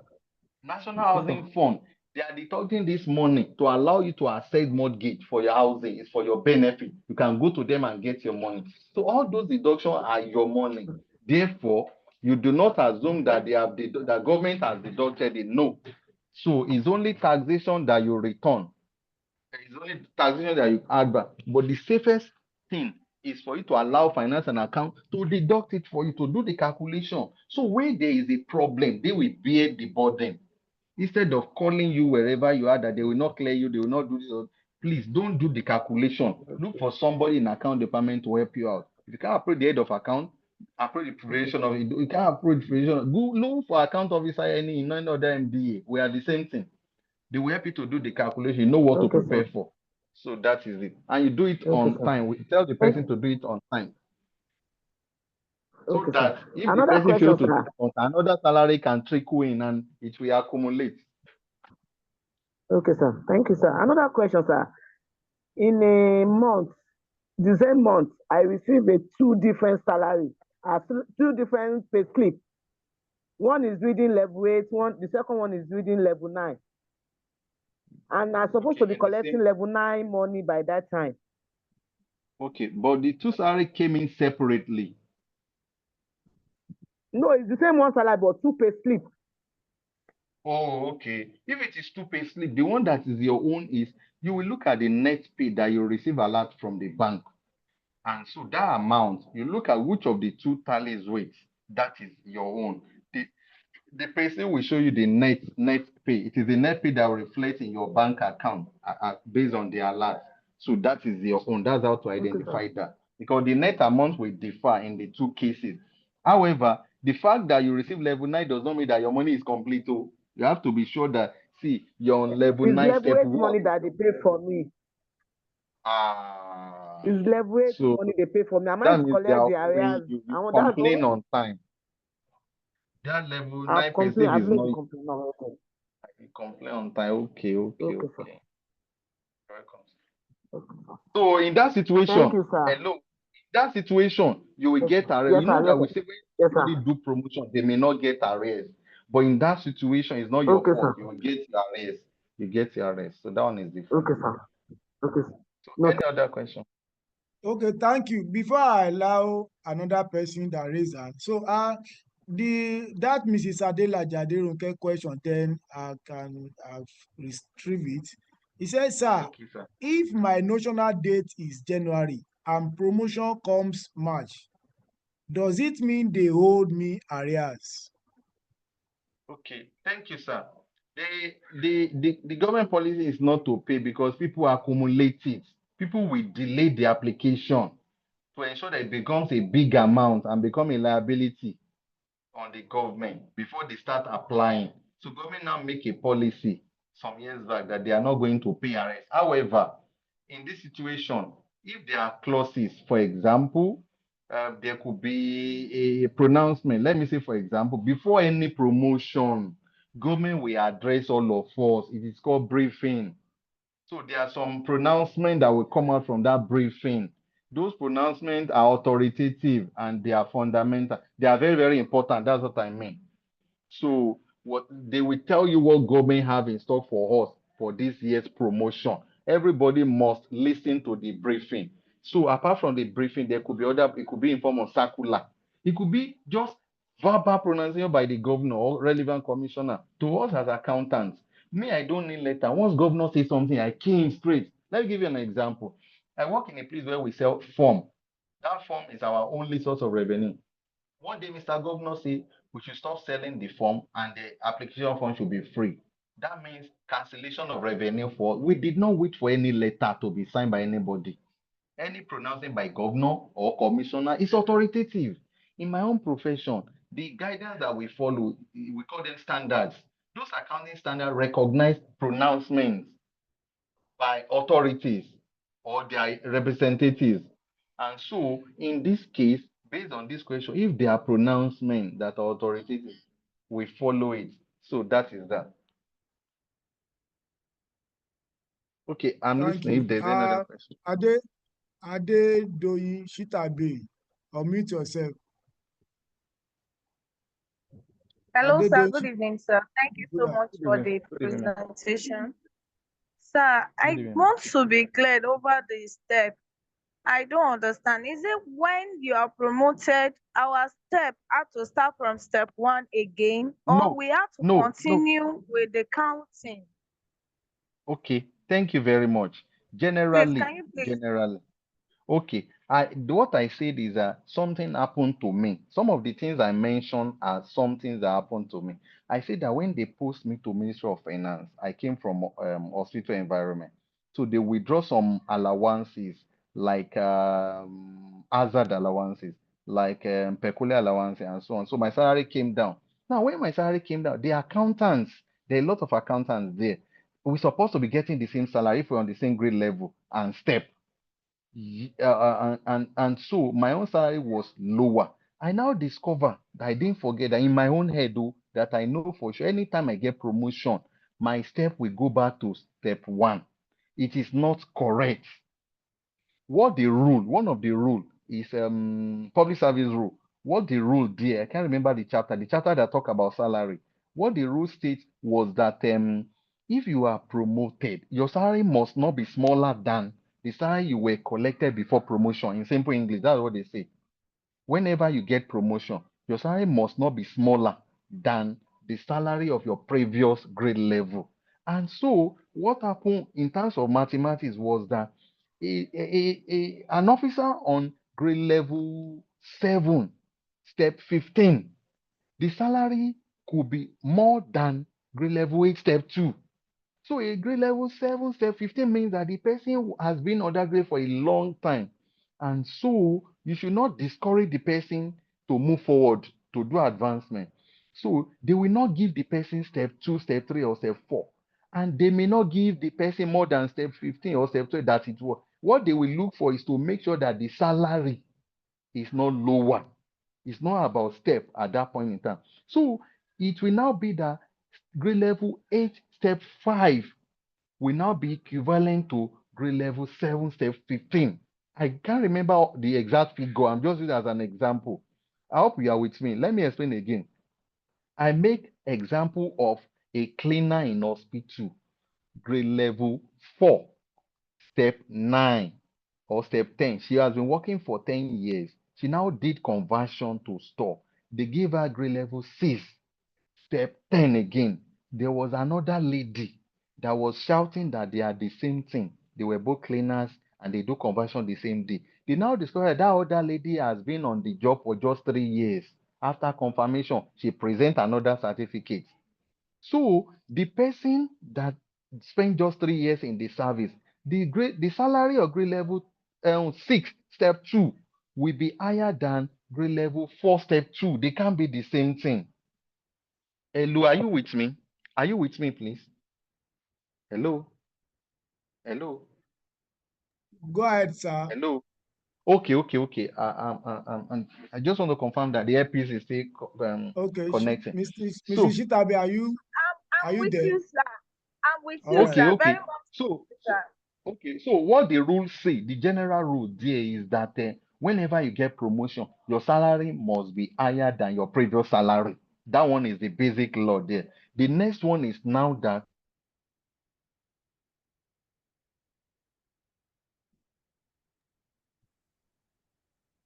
National Housing Fund, they are deducting this money to allow you to access mortgage for your housing. It's for your benefit. You can go to them and get your money. So all those deductions are your money. Therefore, You do not assume that the government has deducted it. No. So it's only taxation that you return. It's only taxation that you add back. But the safest thing is for you to allow finance and account to deduct it for you to do the calculation. So when there is a problem, they will bear the burden. Instead of calling you wherever you are that they will not clear you, they will not do this. Please don't do the calculation. Look for somebody in account department to help you out. If you can't approach the head of account, approach the preparation of it. You can't approach the preparation. Go look for account officer in any other MDA. We are the same thing. They will help you to do the calculation. You know what to prepare for. So that is it. And you do it on time. We tell the person to do it on time. So that if the Another person fails question, to do sir. it on time, another salary can trickle in and it will accumulate. Okay, sir. Thank you, sir. Another question, sir. In a month, the same month, I received two different salaries, two different pay slips. One is reading level 8, the second one is reading level 9. And I'm supposed to be collecting level 9 money by that time. Okay, but the two salaries came in separately. No, it's the same one salary, but two pay slips. Oh, okay. If it is two pay slip, the one that is your own is you will look at the net pay that you receive a lot from the bank. And so that amount, you look at which of the two tallies with, that is your own. The person will show you the net pay. It is the net pay that will reflect in your bank account based on the alert. So that is your own. That's how to identify that. Because the net amount will differ in the two cases. However, the fact that you receive level 9 does not mean that your money is complete. So you have to be sure that, see, you're on level 9 level step 8 money that they pay for me. It's level 8 money they pay for me. I might collect the arrears. You complain on time. That level 9 pay slip is not. You complain on time. Okay. So in that situation, thank you, sir. Hello, in that situation, you will get arrears. Yes, You know sir, that we say when somebody do promotion, they may not get arrears. But in that situation, it's not your fault. Sir. You will get your arrears. You get your arrears. So that one is different. Okay, sir. Okay. So any other question? Okay, thank you. Before I allow another person that raised hand, so that Mrs. Adela Jaderunke question, then I can retrieve it. He says, sir, if my notional date is January and promotion comes March, does it mean they hold me arrears? Okay, thank you, sir. The government policy is not to pay because people accumulate it. People will delay the application to ensure that it becomes a big amount and become a liability on the government before they start applying. So government now make a policy some years back that they are not going to pay arrears. However, in this situation, if there are clauses, for example, there could be a pronouncement. Let me say, for example, before any promotion, government will address all of us. It is called briefing. So there are some pronouncements that will come out from that briefing. Those pronouncements are authoritative and they are fundamental. They are very, very important. That's what I mean. So what they will tell you what government have in store for us for this year's promotion. Everybody must listen to the briefing. So apart from the briefing, there could be it could be in form of circular. It could be just verbal pronunciation by the governor or relevant commissioner to us as accountants. Me, I don't need letter. Once governor says something, I came straight. Let me give you an example. I work in a place where we sell form. That form is our only source of revenue. One day, Mr. Governor said we should stop selling the form and the application form should be free. That means cancellation of revenue for. We did not wait for any letter to be signed by anybody. Any pronouncing by governor or commissioner is authoritative. In my own profession, the guidance that we follow, we call them standards. Those accounting standards recognize pronouncements by authorities or their representatives. And so, in this case, based on this question, if there are pronouncements that are authoritative, we follow it. So that is that. Okay, I'm listening. If there's any other question. Adedoyin Shitabe, unmute yourself. Hello, sir. Good evening, sir. Thank you so much for the presentation. Sir, I want to be cleared over the step I don't understand. Is it when you are promoted, our step had to start from step one again, or No, we have to no, no. continue with the counting? Okay, thank you very much. Please, Generally, can you please? generally. Okay, what I said is that something happened to me. Some of the things I mentioned are some things that happened to me. I said that when they post me to Ministry of Finance, I came from hospital environment. So they withdraw some allowances like hazard allowances, like peculiar allowances and so on. So my salary came down. Now, when my salary came down, the accountants, there are a lot of accountants there. We're supposed to be getting the same salary if we're on the same grade level and step. And so my own salary was lower. I now discover that I didn't forget that in my own head, though, that I know for sure anytime I get promotion, my step will go back to step one. It is not correct. What the rule, one of the rule is public service rule. What the rule there, I can't remember the chapter that talk about salary. What the rule states was that if you are promoted, your salary must not be smaller than the salary you were collected before promotion. In simple English, that's what they say. Whenever you get promotion, your salary must not be smaller than the salary of your previous grade level. And so, what happened in terms of mathematics was that an officer on grade level 7, step 15, the salary could be more than grade level 8, step 2. So a grade level 7, step 15 means that the person has been on that grade for a long time. And so you should not discourage the person to move forward, to do advancement. So they will not give the person step 2, step 3, or step 4. And they may not give the person more than step 15 or step 12 that it was. What they will look for is to make sure that the salary is not lower. It's not about step at that point in time. So it will now be that grade level 8, step 5 will now be equivalent to grade level 7, step 15. I can't remember the exact figure. I'm just using it as an example. I hope you are with me. Let me explain again. I make example of a cleaner in hospital, grade level 4, step 9 or step 10. She has been working for 10 years. She now did conversion to store. They gave her grade level 6, step 10 again. There was another lady that was shouting that they are the same thing. They were both cleaners and they do conversion the same day. They now discovered that other lady has been on the job for just 3 years. After confirmation, she present another certificate. So the person that spent just 3 years in the service, the salary of grade level 6, step 2, will be higher than grade level 4, step 2. They can't be the same thing. Hello, are you with me? Are you with me, please? Hello? Hello? Go ahead, sir. Hello? Okay. I just want to confirm that the earpiece is still Okay, connecting. Mrs. So, Shitabi, are you I'm with there? you, sir. I'm with All you, right. sir. Very okay. much, So, sir. so what the rules say, the general rule there is that whenever you get promotion, your salary must be higher than your previous salary. That one is the basic law there. The next one is now that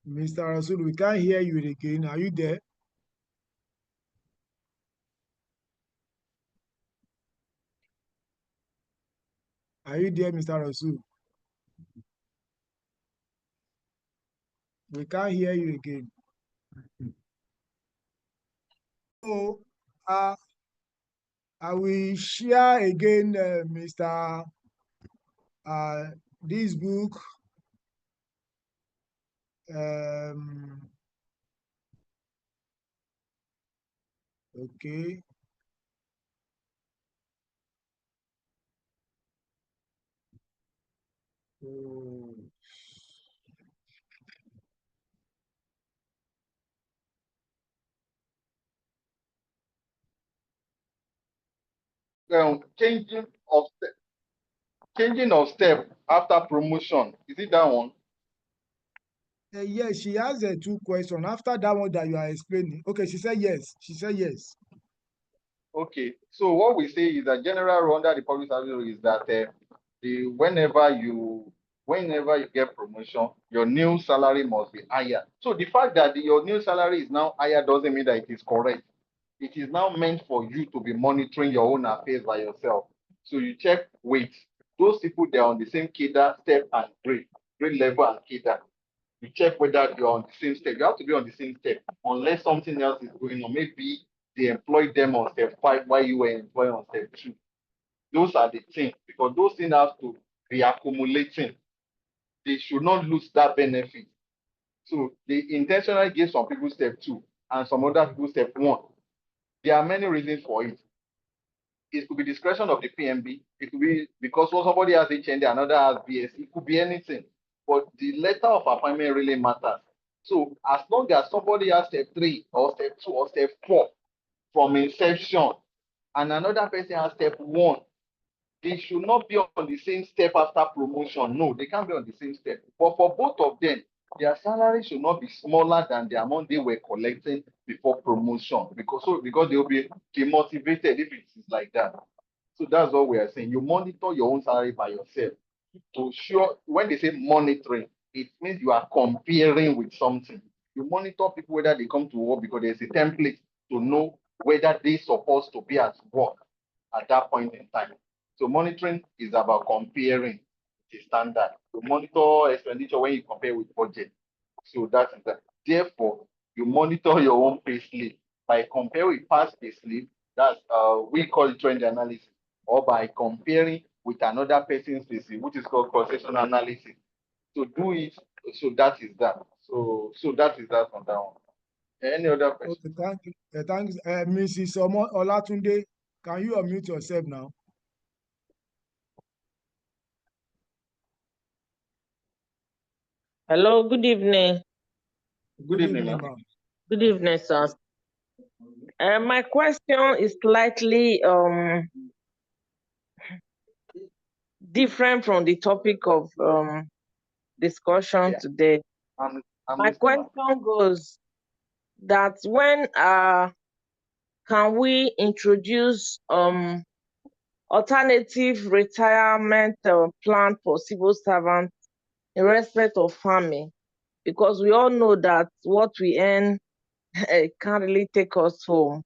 Mr. Rasul, we can't hear you again. Are you there? Are you there, Mr. Rasul? We can't hear you again. So, I will share again, Mr. This book. Okay. So, changing of step after promotion. Is it that one? yes, she has 2 questions. After that one that you are explaining. Okay, she said yes. She said yes. Okay. So what we say is that general rule under the public service rule is that whenever you get promotion, your new salary must be higher. So the fact that your new salary is now higher doesn't mean that it is correct. It is now meant for you to be monitoring your own affairs by yourself. So you check weight. Those people, they're on the same cadre, step, and grade level and cadre. You check whether you're on the same step. You have to be on the same step unless something else is going on. Maybe they employed them on step 5 while you were employed on step 2. Those are the things, because those things have to be accumulating. They should not lose that benefit. So they intentionally give some people step 2 and some other people step 1. There are many reasons for it. It could be discretion of the PMB. It could be because somebody has HND, another has BS. It could be anything. But the letter of appointment really matters. So as long as somebody has step 3 or step 2 or step 4 from inception, and another person has step 1, they should not be on the same step after promotion. No, they can't be on the same step. But for both of them, their salary should not be smaller than the amount they were collecting before promotion, because they will be demotivated if it is like that. So that's what we are saying. You monitor your own salary by yourself. To sure, when they say monitoring, it means you are comparing with something. You monitor people whether they come to work because there's a template to know whether they're supposed to be at work at that point in time. So monitoring is about comparing the standard. You monitor expenditure when you compare with budget. So that is that. Therefore, you monitor your own pay slip by comparing with past pay slip. That's we call it trend analysis, or by comparing with another person's pay slip, which is called causation analysis. So do it. So that is that. So that is that on that one. Any other question? Okay, thank you. Thanks, Mrs. Olatunde. Can you unmute yourself now? Hello, good evening. Good evening, ma'am. ma'am. Good evening, sir. My question is slightly different from the topic of discussion today. I'm My listening, ma'am. question goes that when can we introduce alternative retirement plan for civil servants in respect of farming? Because we all know that what we earn can't really take us home.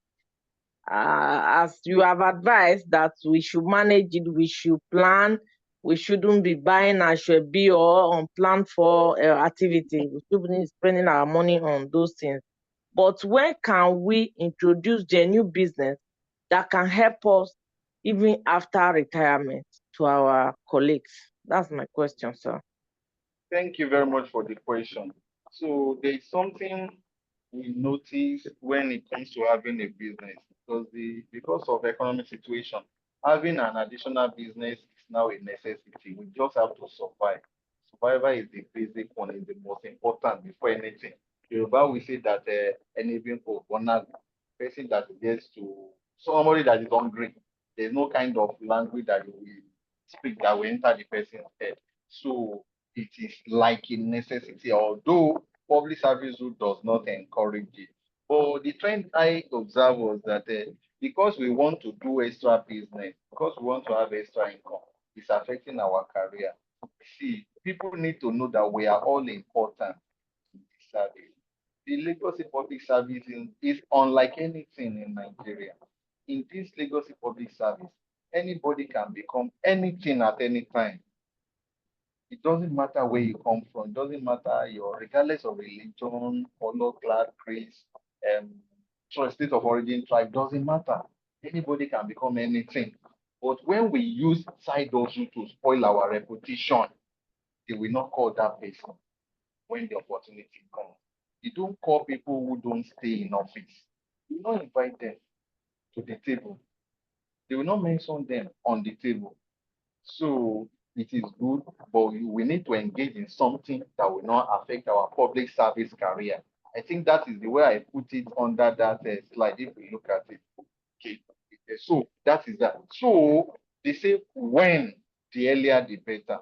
As you have advised that we should manage it, we should plan, we shouldn't be buying ashwebi or unplanned for activity. We shouldn't be spending our money on those things. But when can we introduce the new business that can help us even after retirement to our colleagues? That's my question, sir. Thank you very much for the question. So there is something we notice when it comes to having a business, because of economic situation, having an additional business is now a necessity. We just have to survive. Survival is the basic one, is the most important before anything. Yoruba will say that anything for one person that gets to somebody that is hungry, there's no kind of language that you will speak that will enter the person's head. So it is like a necessity, although public service rule does not encourage it. But the trend I observed was that because we want to do extra business, because we want to have extra income, it's affecting our career. See, people need to know that we are all important in this service. The Lagos Public Service is unlike anything in Nigeria. In this Lagos Public Service, anybody can become anything at any time. It doesn't matter where you come from. It doesn't matter regardless of religion, color, class, race, state of origin, tribe. Doesn't matter. Anybody can become anything. But when we use side hustle to spoil our reputation, they will not call that person when the opportunity comes. You don't call people who don't stay in office. You don't invite them to the table. They will not mention them on the table. So it is good, but we need to engage in something that will not affect our public service career. I think that is the way I put it under that slide, if we look at it. Okay. So that is that. So they say when, the earlier the better.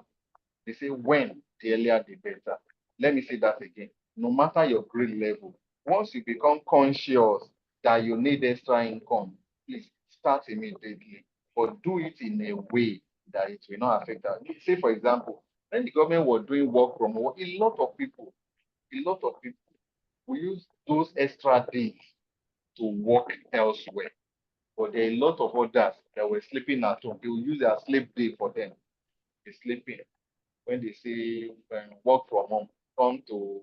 They say when, the earlier the better. Let me say that again. No matter your grade level, once you become conscious that you need extra income, please start immediately, but do it in a way that it will not affect that. Say, for example, when the government was doing work from home, a lot of people will use those extra days to work elsewhere. But there are a lot of others that were sleeping at home. They will use their sleep day for them. Be sleeping when they say work from home, come to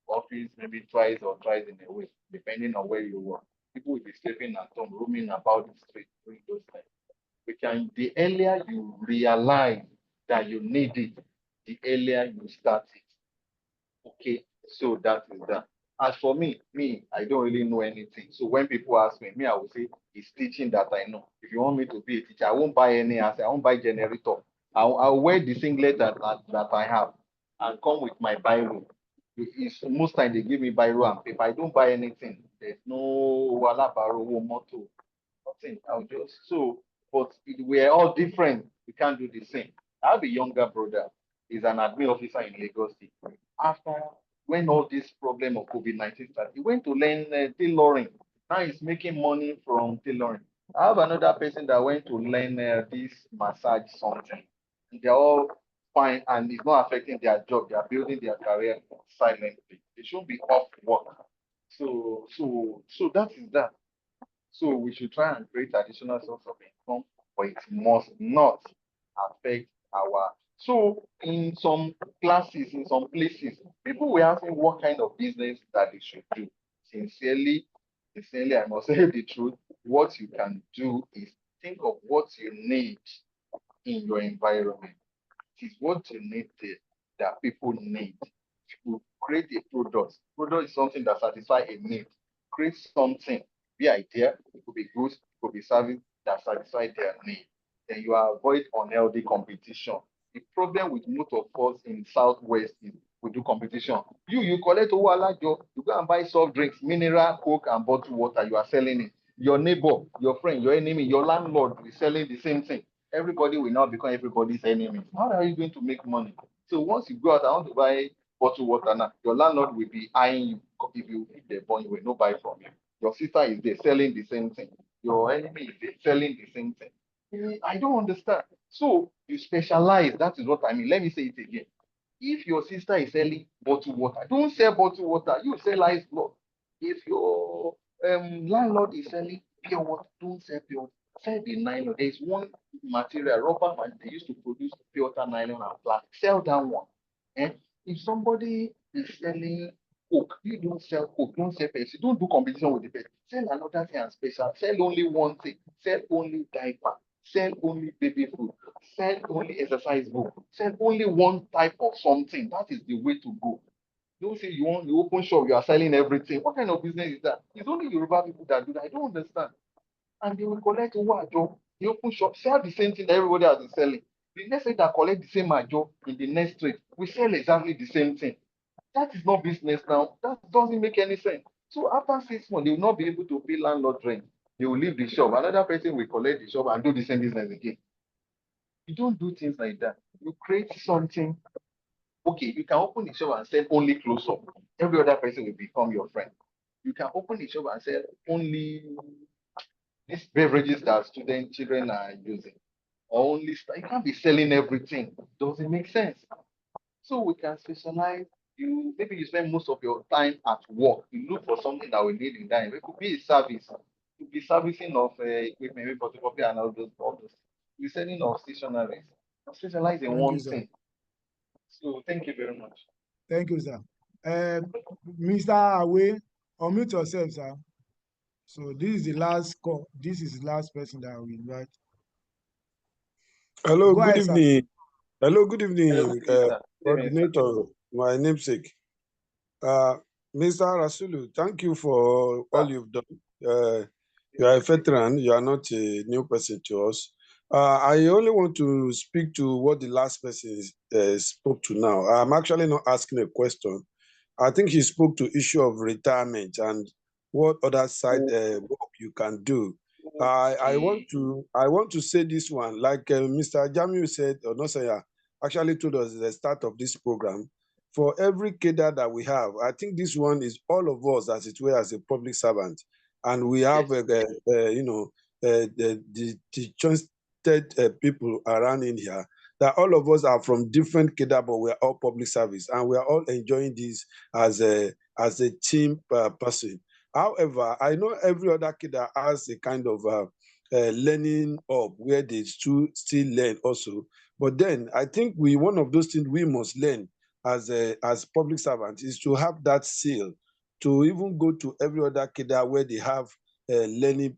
office maybe twice or thrice in a week, depending on where you work. People will be sleeping at home, roaming about the street, doing those things. The earlier you realize that you need it, the earlier you start it. Okay, so that is that. As for me, I don't really know anything. So when people ask me, I will say it's teaching that I know. If you want me to be a teacher, I won't buy any asset, I won't buy generator. I'll wear the singlet that I have and come with my Bible. Most time they give me Bible and paper. I don't buy anything. There's no walabaro motto. Nothing. I'll just but we're all different. We can't do the same. I have a younger brother. He's an admin officer in Lagos State. After when all this problem of COVID-19 started, he went to learn tailoring. Now he's making money from tailoring. I have another person that went to learn this massage something. They're all fine and it's not affecting their job. They are building their career silently. They shouldn't be off work. So that is that. So we should try and create additional source of income, but it must not affect our. So in some classes, in some places, people were asking what kind of business that they should do. Sincerely, I must say the truth. What you can do is think of what you need in your environment. It is what you need there that people need. You create a product. Product is something that satisfies a need. Create something, be idea, it could be goods, it could be service that satisfy their need. Then you avoid unhealthy competition. The problem with most of us in Southwest is we do competition. You collect Owalajo, you go and buy soft drinks, mineral, coke, and bottled water, you are selling it. Your neighbor, your friend, your enemy, your landlord is selling the same thing. Everybody will now become everybody's enemy. How are you going to make money? So once you go out, I want to buy bottled water now. Your landlord will be eyeing you. If they born, you will not buy from you. Your sister is there selling the same thing. Your enemy is there selling the same thing. I don't understand. So you specialize. That is what I mean. Let me say it again. If your sister is selling bottled water, don't sell bottled water. You sell ice block. If your landlord is selling pure water, don't sell pure water. Sell the nylon. There is one material, rubber man, they used to produce pure water, nylon, and plastic. Sell that one. Eh? If somebody is selling coke, you don't sell coke, don't sell Pepsi, don't do competition with the Pepsi. Sell another thing and special. Sell only one thing. Sell only diaper. Sell only baby food. Sell only exercise book. Sell only one type of something. That is the way to go. Don't say you open shop, you are selling everything. What kind of business is that? It's only Yoruba people that do that. I don't understand. And they will collect job. They open shop, sell the same thing that everybody has been selling. The next day that collect the same job in the next street, we sell exactly the same thing. That is not business now. That doesn't make any sense. So after 6 months, they will not be able to pay landlord rent. They will leave the shop. Another person will collect the shop and do the same business again. You don't do things like that. You create something. Okay, you can open the shop and sell only close up. Every other person will become your friend. You can open the shop and sell only these beverages that children are using. Or only you can't be selling everything. Doesn't make sense. So we can specialize. Maybe you spend most of your time at work. You look for something that we need in that. It could be a service. It could be servicing of equipment, maybe photocopy and all those. You're selling of stationaries. Specialize in Thank you, one sir. thing. So thank you very much. Thank you, sir. Mr. Awe, unmute yourself, sir. So this is the last call. This is the last person that we invite. Hello, Go good ahead, sir. evening. Hello, good Hello, evening, good evening, sir. Good evening, sir. coordinator, my namesake. Mr. Rasulu, thank you for all Sir. you've done. You are a veteran, you are not a new person to us. I only want to speak to what the last person spoke to now. I'm actually not asking a question. I think he spoke to issue of retirement and what other side work you can do. I want to say this one, like Mr. Jamiu said, or not say, actually told us at the start of this program. For every cadre that we have, I think this one is all of us, as it were, as a public servant, and we have, the trusted people around in here that all of us are from different cadre, but we're all public service, and we're all enjoying this as a team person. However, I know every other cadre has a kind of learning up where they still learn also. But then I think one of those things we must learn as public servants is to have that seal to even go to every other cadre where they have learning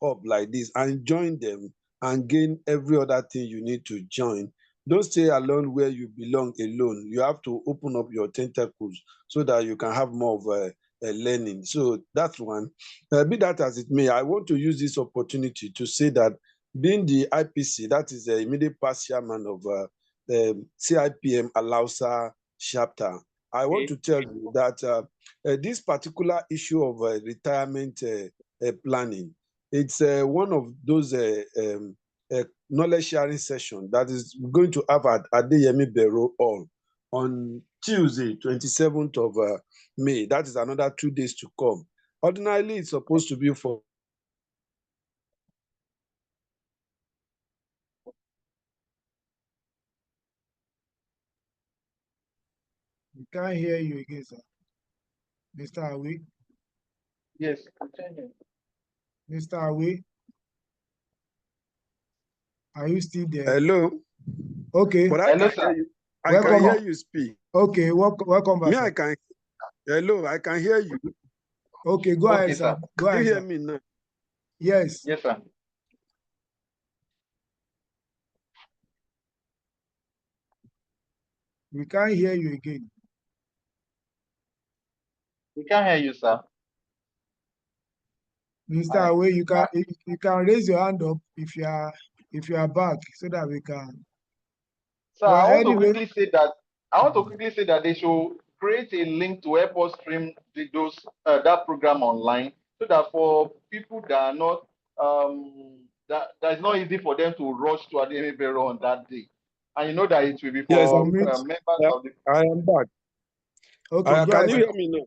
hub like this and join them and gain every other thing you need to join. Don't stay alone where you belong alone. You have to open up your tentacles so that you can have more of a learning. So that's one. Be that as it may, I want to use this opportunity to say that being the IPC, that is the immediate past chairman of CIPM Alausa chapter, I want to tell you that this particular issue of retirement planning, it's one of those knowledge sharing session that is going to have at Adeyemi Bero Hall on Tuesday, 27th of May. That is another 2 days to come. Ordinarily, it's supposed to be for We can't hear you again, sir. Mr. Awi, Yes, continue. Mr. Awi, are you still there? hello, Okay, but I Hello, can sir. hear you. I can welcome. hear you speak. Okay, welcome back, Me, sir. I can. Hello, I can hear you. Okay, go Okay, ahead, sir. sir. Go You ahead, hear sir. me now? Yes, Yes, sir. we can't hear you again. We can hear you, sir. Mr. I, Awi, you can raise your hand up if you are back so that we can. sir, Well, I want to anyway, quickly say that they should create a link to help us stream that program online, so that for people that are not that is not easy for them to rush to Ademi Bero on that day, and you know that it will be Yes, for unmute. members of the. I am back. Okay, go Can ahead, you sir. hear me now?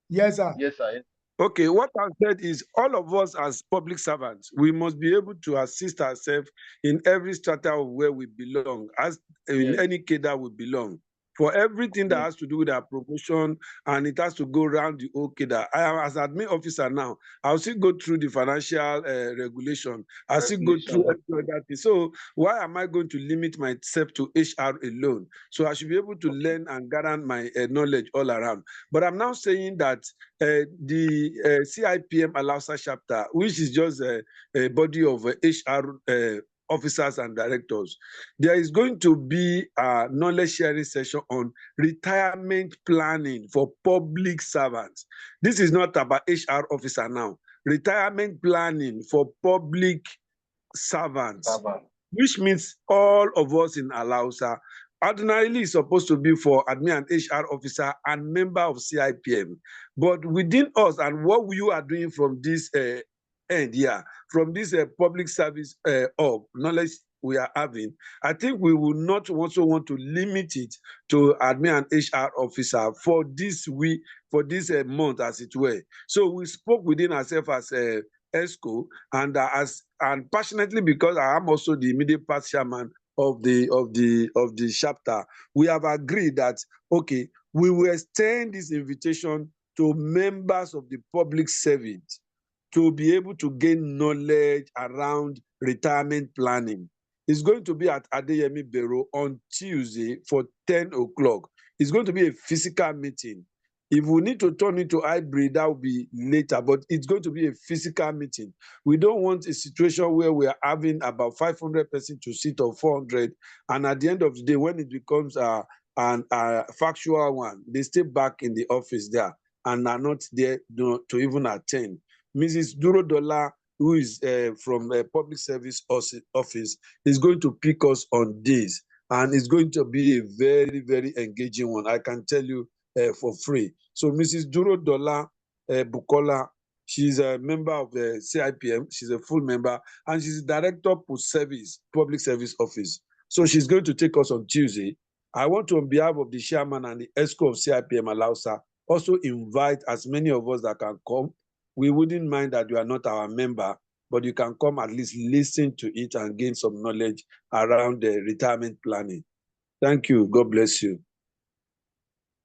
Yes, sir. Yes, sir. Yes. Okay, what I've said is all of us as public servants, we must be able to assist ourselves in every strata of where we belong, as in Yes. any cadre we belong. For everything that Yes. has to do with our promotion, and it has to go around the whole cadre. I am as admin officer now. I'll still go through the financial regulation. I'll still go through Regulation. every other thing. So why am I going to limit myself to HR alone? So I should be able to learn and gather my knowledge all around. But I'm now saying that the CIPM Alausa chapter, which is just a body of HR officers and directors, there is going to be a knowledge sharing session on retirement planning for public servants. This is not about HR officer now. Retirement planning for public servants, which means all of us in Alausa. Ordinarily, it's supposed to be for admin and HR officer and member of CIPM. But within us and what you are doing from this end here, from this public service of knowledge we are having, I think we will not also want to limit it to admin and HR officer for this week, for this month, as it were. So we spoke within ourselves as ESCO, and passionately, because I am also the immediate past chairman of the chapter, we have agreed that okay, we will extend this invitation to members of the public service to be able to gain knowledge around retirement planning. It's going to be at Adeyemi Bero on Tuesday for 10 o'clock. It's going to be a physical meeting. If we need to turn into hybrid, that will be later, but it's going to be a physical meeting. We don't want a situation where we are having about 500 persons to sit or 400, and at the end of the day, when it becomes a factual one, they stay back in the office there and are not there to even attend. Mrs. Durodola, who is from public service office, is going to pick us on this, and it's going to be a very, very engaging one. I can tell you for free. So Mrs. Durodola Bukola, she's a member of the CIPM. She's a full member, and she's director post service, public service office. So she's going to take us on Tuesday. I want to, on behalf of the chairman and the ESCO of CIPM Alausa, also invite as many of us that can come. We wouldn't mind that you are not our member, but you can come at least listen to it and gain some knowledge around the retirement planning. Thank you. God bless you.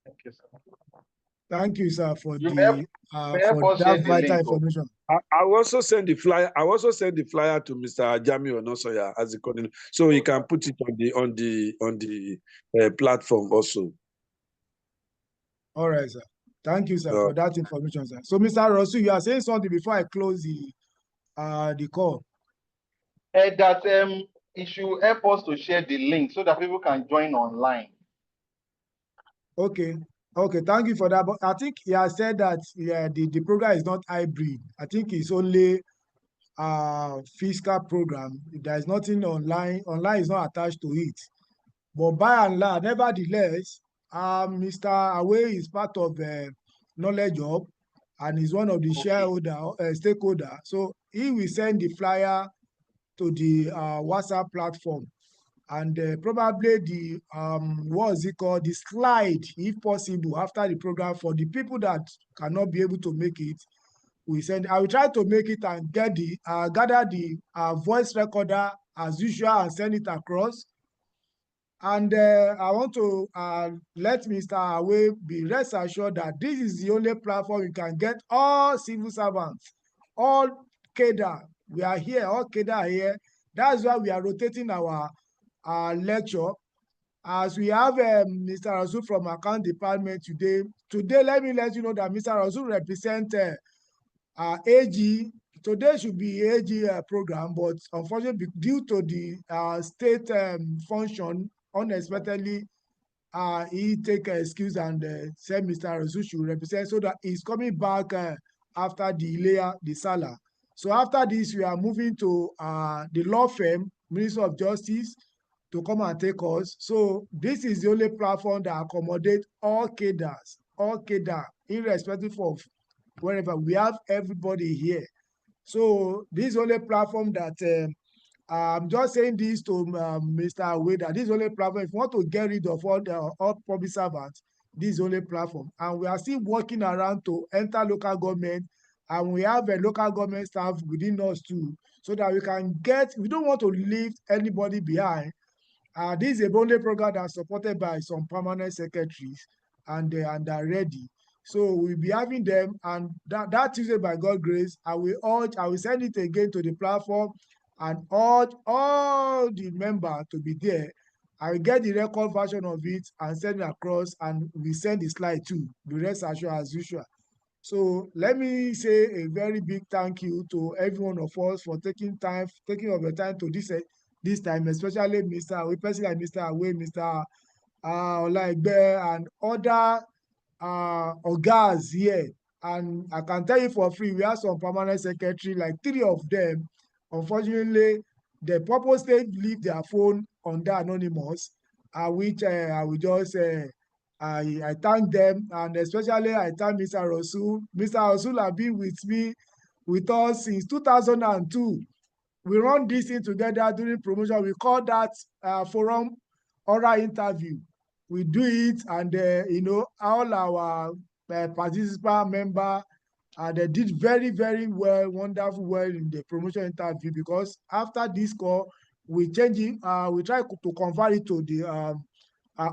Thank you, sir. Thank you, sir, for You may help us share that the vital link. information. I also send the flyer. I also send the flyer to Mr. Ajami Onosoya as the coordinator, so he can put it on the platform also. All right, sir. Thank you, sir, for that information, sir. So, Mr. Rosu, you are saying something before I close the call. That it should help us to share the link so that people can join online. Okay. Okay, thank you for that. But I think he has said that the program is not hybrid. I think it's only fiscal program. There is nothing online. Online is not attached to it. But by and large, nevertheless, Mr. Awe is part of Knowledge Hub and is one of the stakeholder. So he will send the flyer to the WhatsApp platform. And probably the what is it called, the slide, if possible, after the program for the people that cannot be able to make it, we send. I will try to make it and get the gather the voice recorder as usual and send it across. And I want to let Mr. Awe be rest assured that this is the only platform you can get all civil servants, all cadre. We are here, all cadre are here. That's why we are rotating our lecture. As we have Mr. Rasul from account department today. Today, let me let you know that Mr. Rasul represents AG. Today should be AG program, but unfortunately, due to the state function, unexpectedly, he take excuse and said Mr. Rasul should represent so that he's coming back after the layer, the Salah. So after this, we are moving to the law firm, Minister of Justice, to come and take us. So this is the only platform that accommodates all cadres, irrespective of wherever. We have everybody here. So this is the only platform that I'm just saying this to Mr. Awe, that this is the only platform. If you want to get rid of all public servants, this is the only platform. And we are still working around to enter local government, and we have a local government staff within us too, so that we don't want to leave anybody behind. This is a bonding program that's supported by some permanent secretaries, and they're ready. So we'll be having them, and that Tuesday, by God's grace, I will send it again to the platform and urge all the members to be there. I will get the record version of it and send it across, and we send the slide too. The rest assured as usual. So let me say a very big thank you to every one of us for taking of your time to this time, especially Mr. Awe, person like Mr. Awe, Mr. Olaigbe, and other ogas here. And I can tell you for free, we have some permanent secretary, like 3 of them. Unfortunately, they purposely leave their phone under anonymous, which I will just I thank them, and especially I thank Mr. Rasul. Mr. Rasul have been with us since 2002. We run this thing together during promotion. We call that forum oral interview. We do it, and all our participant member, they did very, very well, wonderful well in the promotion interview, because after this call, we change it, we try to convert it to the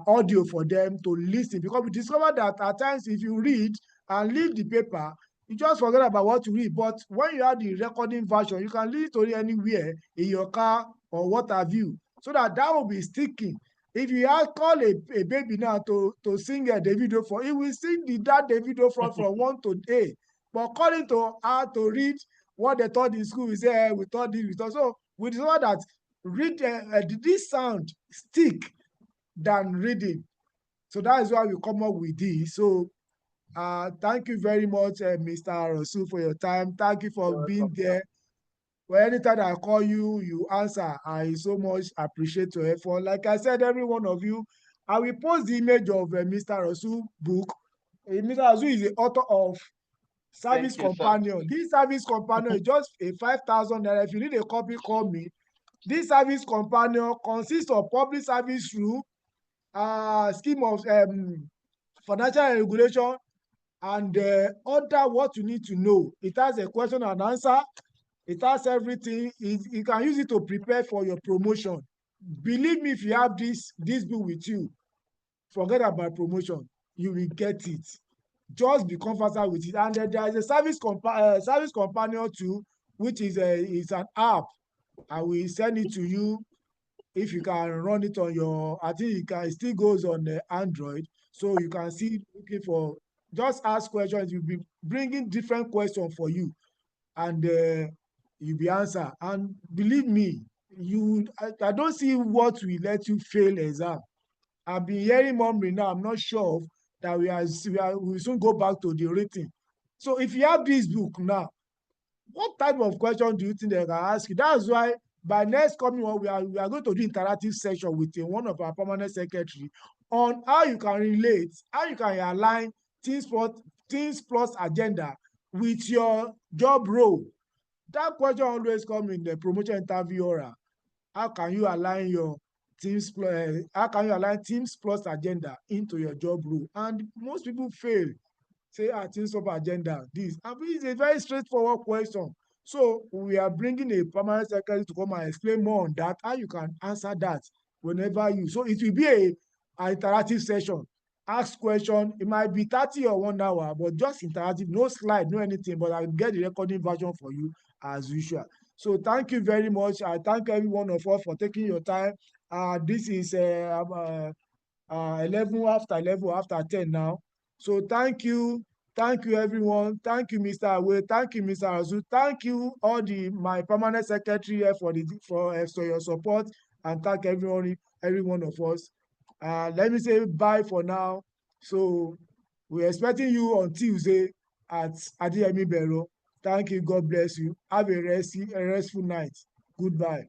audio for them to listen, because we discovered that at times if you read and leave the paper, you just forget about what you read. But when you have the recording version, you can listen to it anywhere in your car or what have you, so that will be sticking. If you call a baby now to sing a Davido for, it will sing that Davido from 1 to 8. But calling to her to read what they taught in school, we say, we taught this, we taught. So we discovered that this sound stick than reading. So that is why we come up with this. So thank you very much, Mr. Rasul, for your time. Thank you for being there. Well, anytime I call you, you answer. I so much appreciate your effort. Like I said, every one of you, I will post the image of Mr. Rasul book. Mr. Rasul is the author of Service Companion. Sir. This Service Companion is just a 5,000 naira. If you need a copy, call me. This Service Companion consists of public service rule, scheme of financial regulation, and other what you need to know. It has a question and answer, It has everything. You can use it to prepare for your promotion. Believe me, if you have this book with you, forget about promotion. You will get it. Just be comfortable with it. And there is a service companion too, which is an app. I will send it to you if you can run it on your. I think it still goes on Android, so you can see looking for. Just ask questions. You'll be bringing different questions for you, and you'll be answer. And believe me, I don't see what will let you fail exam. I've been hearing murmuring now. I'm not sure of that we will soon go back to the rating. So if you have this book now, what type of question do you think they can ask you? That's why by next coming one, we are going to do interactive session with one of our permanent secretary on how you can relate, how you can align Teams Plus agenda with your job role. That question always come in the promotion interview oral. How can you align your how can you align Teams Plus agenda into your job role? And most people fail. Say, Teams Plus agenda, this. And it's a very straightforward question. So we are bringing a permanent secretary to come and explain more on that, how you can answer that whenever you. So it will be an interactive session. Ask question. It might be 30 or 1 hour, but just interactive, no slide, no anything. But I will get the recording version for you as usual. So thank you very much. I thank every one of us for taking your time. This is 11 after 10 now. So thank you everyone. Thank you, Mr. Awe. Thank you, Mr. Azu. Thank you all my permanent secretary here for your support, and thank every one of us. Let me say bye for now. So we're expecting you on Tuesday at Adeyemi Bero. Thank you. God bless you. Have a restful night. Goodbye.